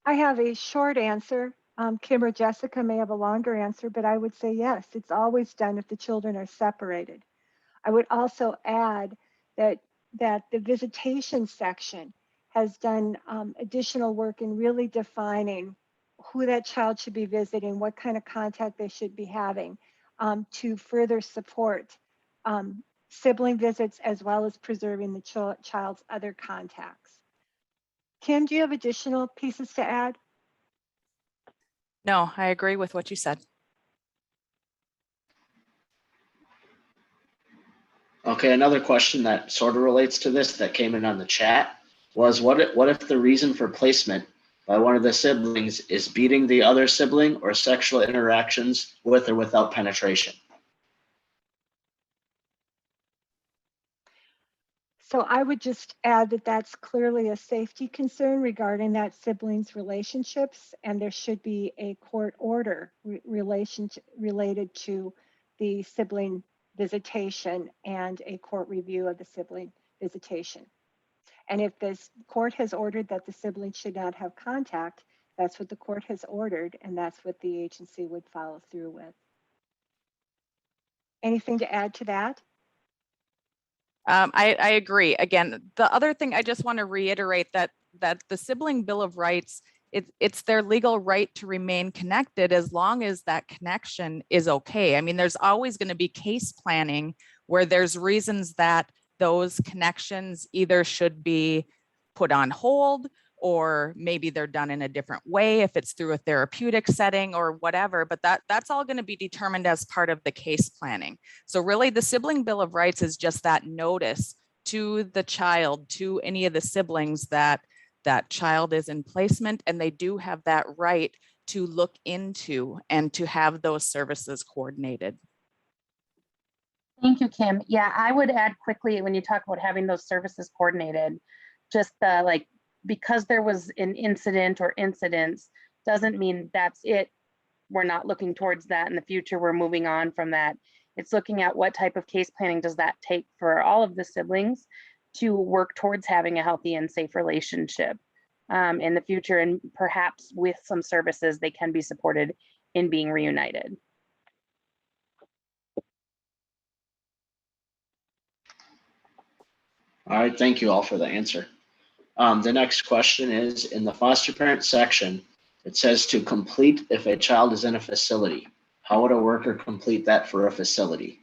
I have a short answer. Kim or Jessica may have a longer answer, but I would say yes, it's always done if the children are separated. I would also add that the visitation section has done additional work in really defining who that child should be visiting, what kind of contact they should be having to further support sibling visits, as well as preserving the child's other contacts. Kim, do you have additional pieces to add? No, I agree with what you said. Okay, another question that sort of relates to this that came in on the chat was what if the reason for placement by one of the siblings is beating the other sibling or sexual interactions with or without penetration? So I would just add that that's clearly a safety concern regarding that sibling's relationships, and there should be a court order related to the sibling visitation and a court review of the sibling visitation. And if this court has ordered that the sibling should not have contact, that's what the court has ordered, and that's what the agency would follow through with. Anything to add to that? I agree. Again, the other thing I just want to reiterate that the Sibling Bill of Rights, it's their legal right to remain connected as long as that connection is okay. I mean, there's always going to be case planning where there's reasons that those connections either should be put on hold, or maybe they're done in a different way if it's through a therapeutic setting or whatever, but that's all going to be determined as part of the case planning. So really the Sibling Bill of Rights is just that notice to the child, to any of the siblings that that child is in placement, and they do have that right to look into and to have those services coordinated. Thank you, Kim. Yeah, I would add quickly when you talk about having those services coordinated, just like, because there was an incident or incidents doesn't mean that's it. We're not looking towards that in the future. We're moving on from that. It's looking at what type of case planning does that take for all of the siblings to work towards having a healthy and safe relationship in the future, and perhaps with some services they can be supported in being reunited. All right, thank you all for the answer. The next question is, in the foster parent section, it says to complete if a child is in a facility. How would a worker complete that for a facility?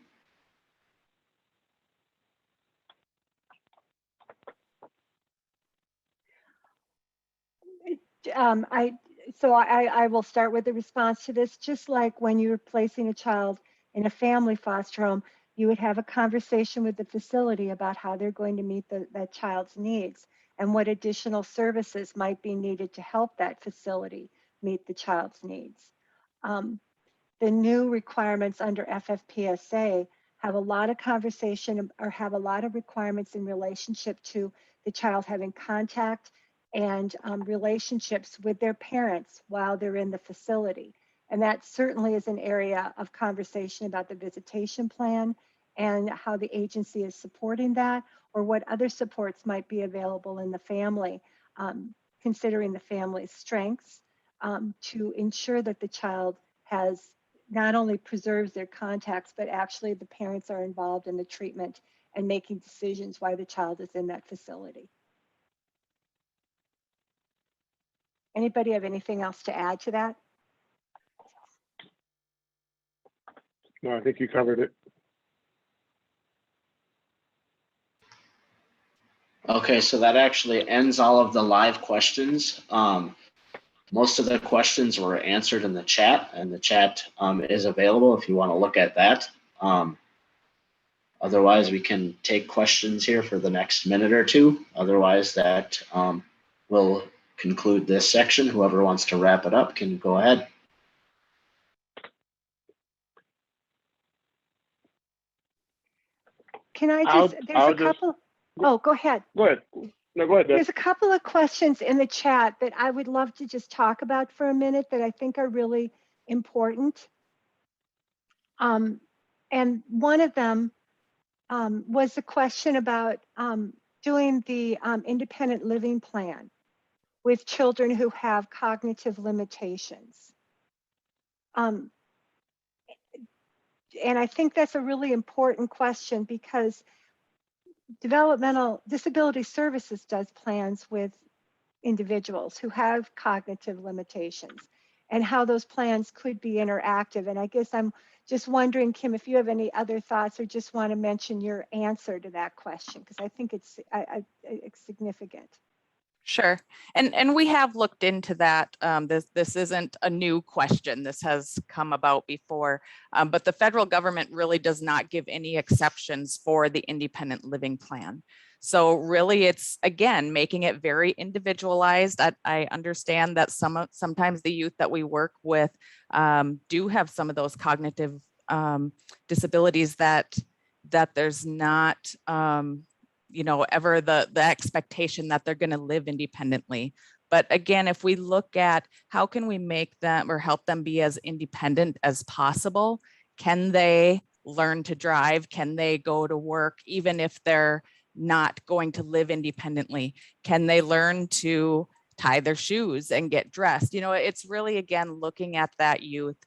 I will start with the response to this. Just like when you're placing a child in a family foster home, you would have a conversation with the facility about how they're going to meet that child's needs and what additional services might be needed to help that facility meet the child's needs. The new requirements under FFPSA have a lot of conversation or have a lot of requirements in relationship to the child having contact and relationships with their parents while they're in the facility. And that certainly is an area of conversation about the visitation plan and how the agency is supporting that, or what other supports might be available in the family, considering the family's strengths, to ensure that the child has not only preserves their contacts, but actually the parents are involved in the treatment and making decisions why the child is in that facility. Anybody have anything else to add to that? No, I think you covered it. Okay, so that actually ends all of the live questions. Most of the questions were answered in the chat, and the chat is available if you want to look at that. Otherwise, we can take questions here for the next minute or two. Otherwise, that will conclude this section. Whoever wants to wrap it up can go ahead. Can I just, there's a couple, oh, go ahead. Go ahead. No, go ahead, Deb. There's a couple of questions in the chat that I would love to just talk about for a minute that I think are really important. And one of them was a question about doing the independent living plan with children who have cognitive limitations. And I think that's a really important question because Developmental Disability Services does plans with individuals who have cognitive limitations. and how those plans could be interactive. And I guess I'm just wondering, Kim, if you have any other thoughts or just want to mention your answer to that question, because I think it's significant. Sure. And we have looked into that. This isn't a new question. This has come about before, but the federal government really does not give any exceptions for the independent living plan. So really it's, again, making it very individualized. I understand that sometimes the youth that we work with do have some of those cognitive disabilities that there's not, you know, ever the expectation that they're going to live independently. But again, if we look at how can we make them or help them be as independent as possible, can they learn to drive? Can they go to work even if they're not going to live independently? Can they learn to tie their shoes and get dressed? You know, it's really, again, looking at that youth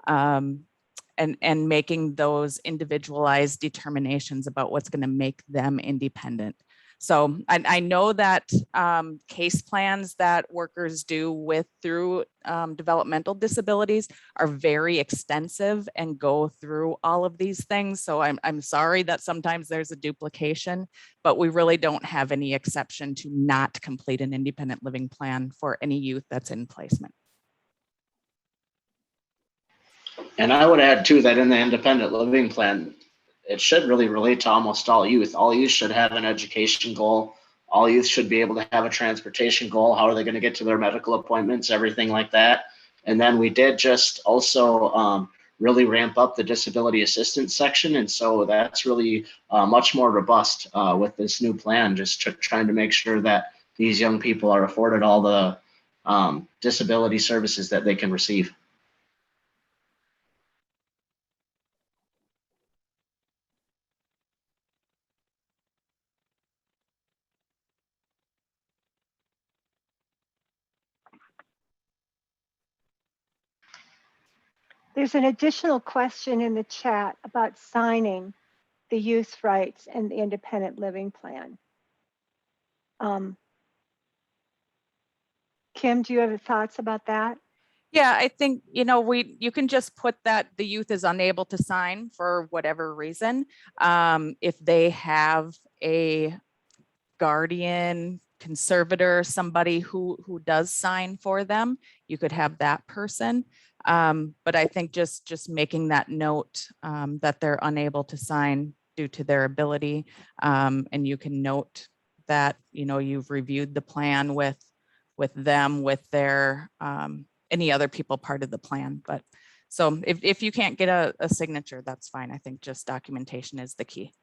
and making those individualized determinations about what's going to make them independent. So I know that case plans that workers do through developmental disabilities are very extensive and go through all of these things. So I'm sorry that sometimes there's a duplication, but we really don't have any exception to not complete an independent living plan for any youth that's in placement. And I would add too that in the independent living plan, it should really relate to almost all youth. All youth should have an education goal. All youth should be able to have a transportation goal. How are they going to get to their medical appointments, everything like that. And then we did just also really ramp up the disability assistance section. And so that's really much more robust with this new plan, just trying to make sure that these young people are afforded all the disability services that they can receive. There's an additional question in the chat about signing the youth rights and the independent living plan. Kim, do you have thoughts about that? Yeah, I think, you know, you can just put that the youth is unable to sign for whatever reason. If they have a guardian, conservator, somebody who does sign for them, you could have that person. But I think just making that note that they're unable to sign due to their ability, and you can note that, you know, you've reviewed the plan with them, with their any other people part of the plan. But so if you can't get a signature, that's fine. I think just documentation is the key.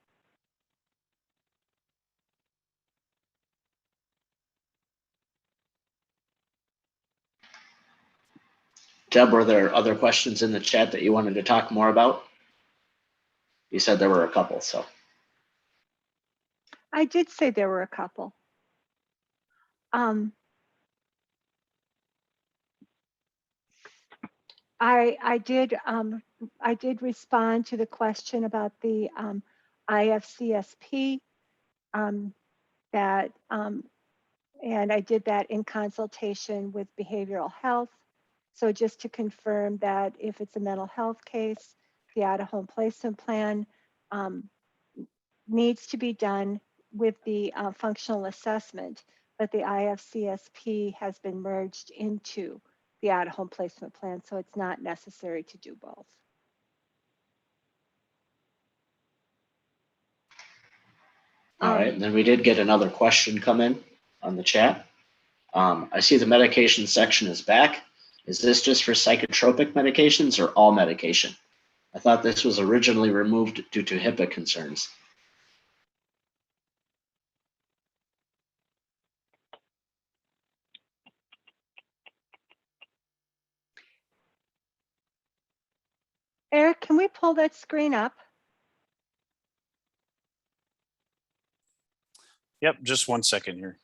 Deb, were there other questions in the chat that you wanted to talk more about? You said there were a couple, so. I did say there were a couple. I did respond to the question about the IFCSP and I did that in consultation with behavioral health. So just to confirm that if it's a mental health case, the out-of-home placement plan needs to be done with the functional assessment, but the IFCSP has been merged into the out-of-home placement plan, so it's not necessary to do both. All right, and then we did get another question come in on the chat. I see the medication section is back. Is this just for psychotropic medications or all medication? I thought this was originally removed due to HIPAA concerns. Eric, can we pull that screen up? Yep, just 1 second here.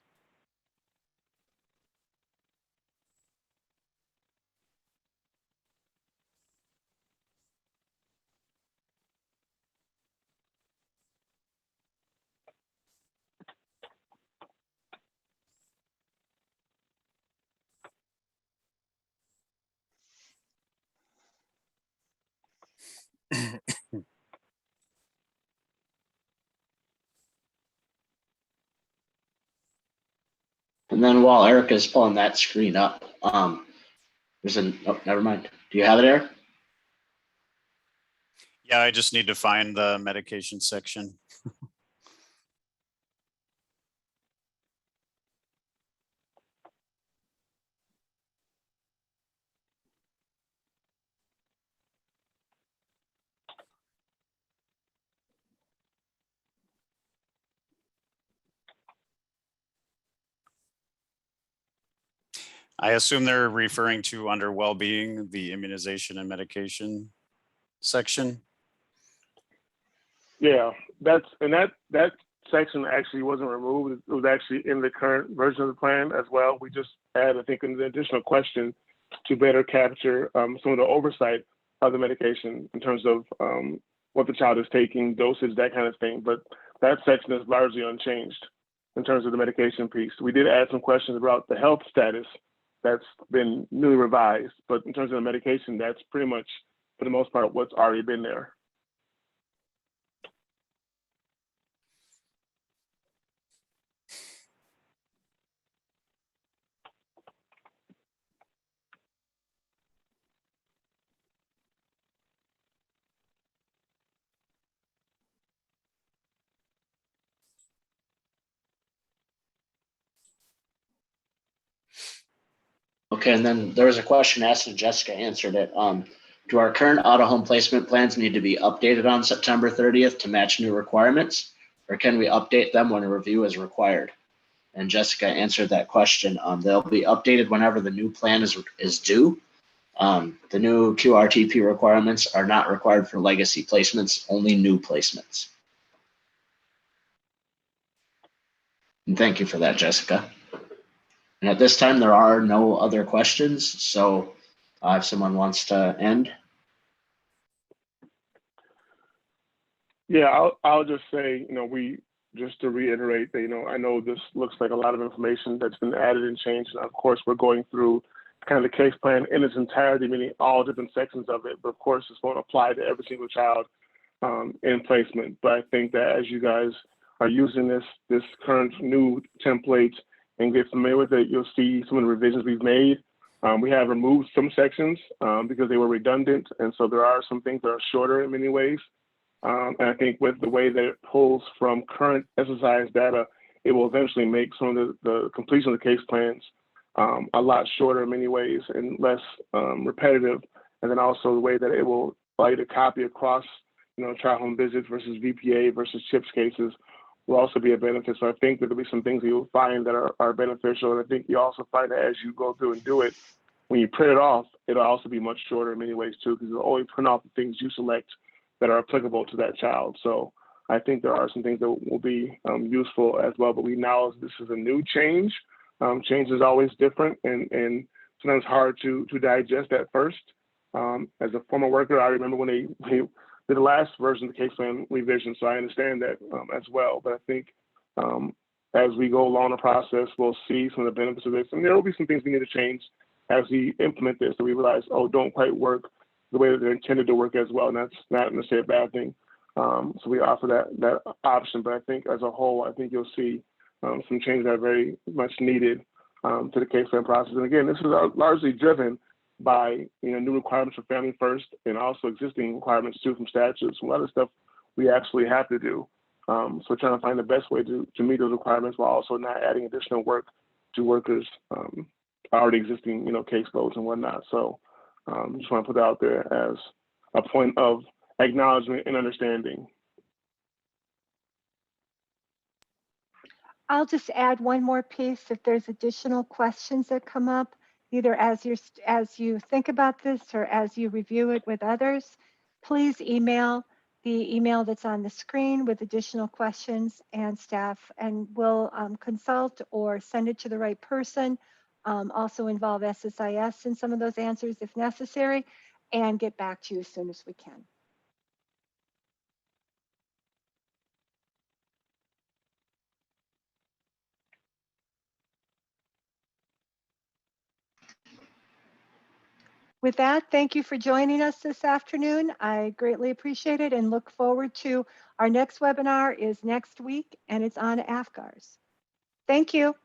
And then while Erica is pulling that screen up, there's oh, never mind. Do you have it, Eric? Yeah, I just need to find the medication section. I assume they're referring to under well-being, the immunization and medication section. Yeah, that section actually wasn't removed. It was actually in the current version of the plan as well. We just added, I think, an additional question to better capture some of the oversight of the medication in terms of what the child is taking, dosage, that kind of thing. But that section is largely unchanged in terms of the medication piece. We did add some questions about the health status that's been newly revised, but in terms of the medication, that's pretty much, for the most part, what's already been there. Okay, and then there was a question asked and Jessica answered it. Do our current out-of-home placement plans need to be updated on September 30th to match new requirements? Or can we update them when a review is required? And Jessica answered that question. They'll be updated whenever the new plan is due. The new Qrtp requirements are not required for legacy placements, only new placements. And thank you for that, Jessica. And at this time, there are no other questions. So if someone wants to end. Yeah, I'll just say, just to reiterate that, I know this looks like a lot of information that's been added and changed. And of course, we're going through kind of the case plan in its entirety, meaning all different sections of it. But of course, it's going to apply to every single child in placement. But I think that as you guys are using this current new template and get familiar with it, you'll see some of the revisions we've made. We have removed some sections because they were redundant. And so there are some things that are shorter in many ways. And I think with the way that it pulls from current SSIS data, it will eventually make some of the completion of the case plans a lot shorter in many ways and less repetitive. And then also the way that it will allow you to copy across, child home visits versus VPA versus CHIPS cases will also be a benefit. So I think that there'll be some things that you'll find that are beneficial. And I think you also find that as you go through and do it, when you print it off, it'll also be much shorter in many ways too, because you'll only print off the things you select that are applicable to that child. So I think there are some things that will be useful as well, but we acknowledge this is a new change. Change is always different and sometimes hard to digest at first. As a former worker, I remember when they did the last version of the case plan revision, so I understand that as well. But I think as we go along the process, we'll see some of the benefits of this. And there will be some things we need to change as we implement this that we realize, don't quite work the way that they're intended to work as well. And that's not necessarily a bad thing. So we offer that option. But I think as a whole, I think you'll see some changes that are very much needed to the case plan process. And again, this is largely driven by new requirements for Family First and also existing requirements too from statutes. A lot of stuff we actually have to do. So we're trying to find the best way to meet those requirements while also not adding additional work to workers' already existing caseloads and whatnot. So just want to put that out there as a point of acknowledgement and understanding. I'll just add one more piece. If there's additional questions that come up, either as you think about this or as you review it with others, please email the email that's on the screen with additional questions and staff, and we'll consult or send it to the right person. Also involve SSIS in some of those answers if necessary, and get back to you as soon as we can. With that, thank you for joining us this afternoon. I greatly appreciate it and look forward to our next webinar is next week, and it's on AFGARs. Thank you.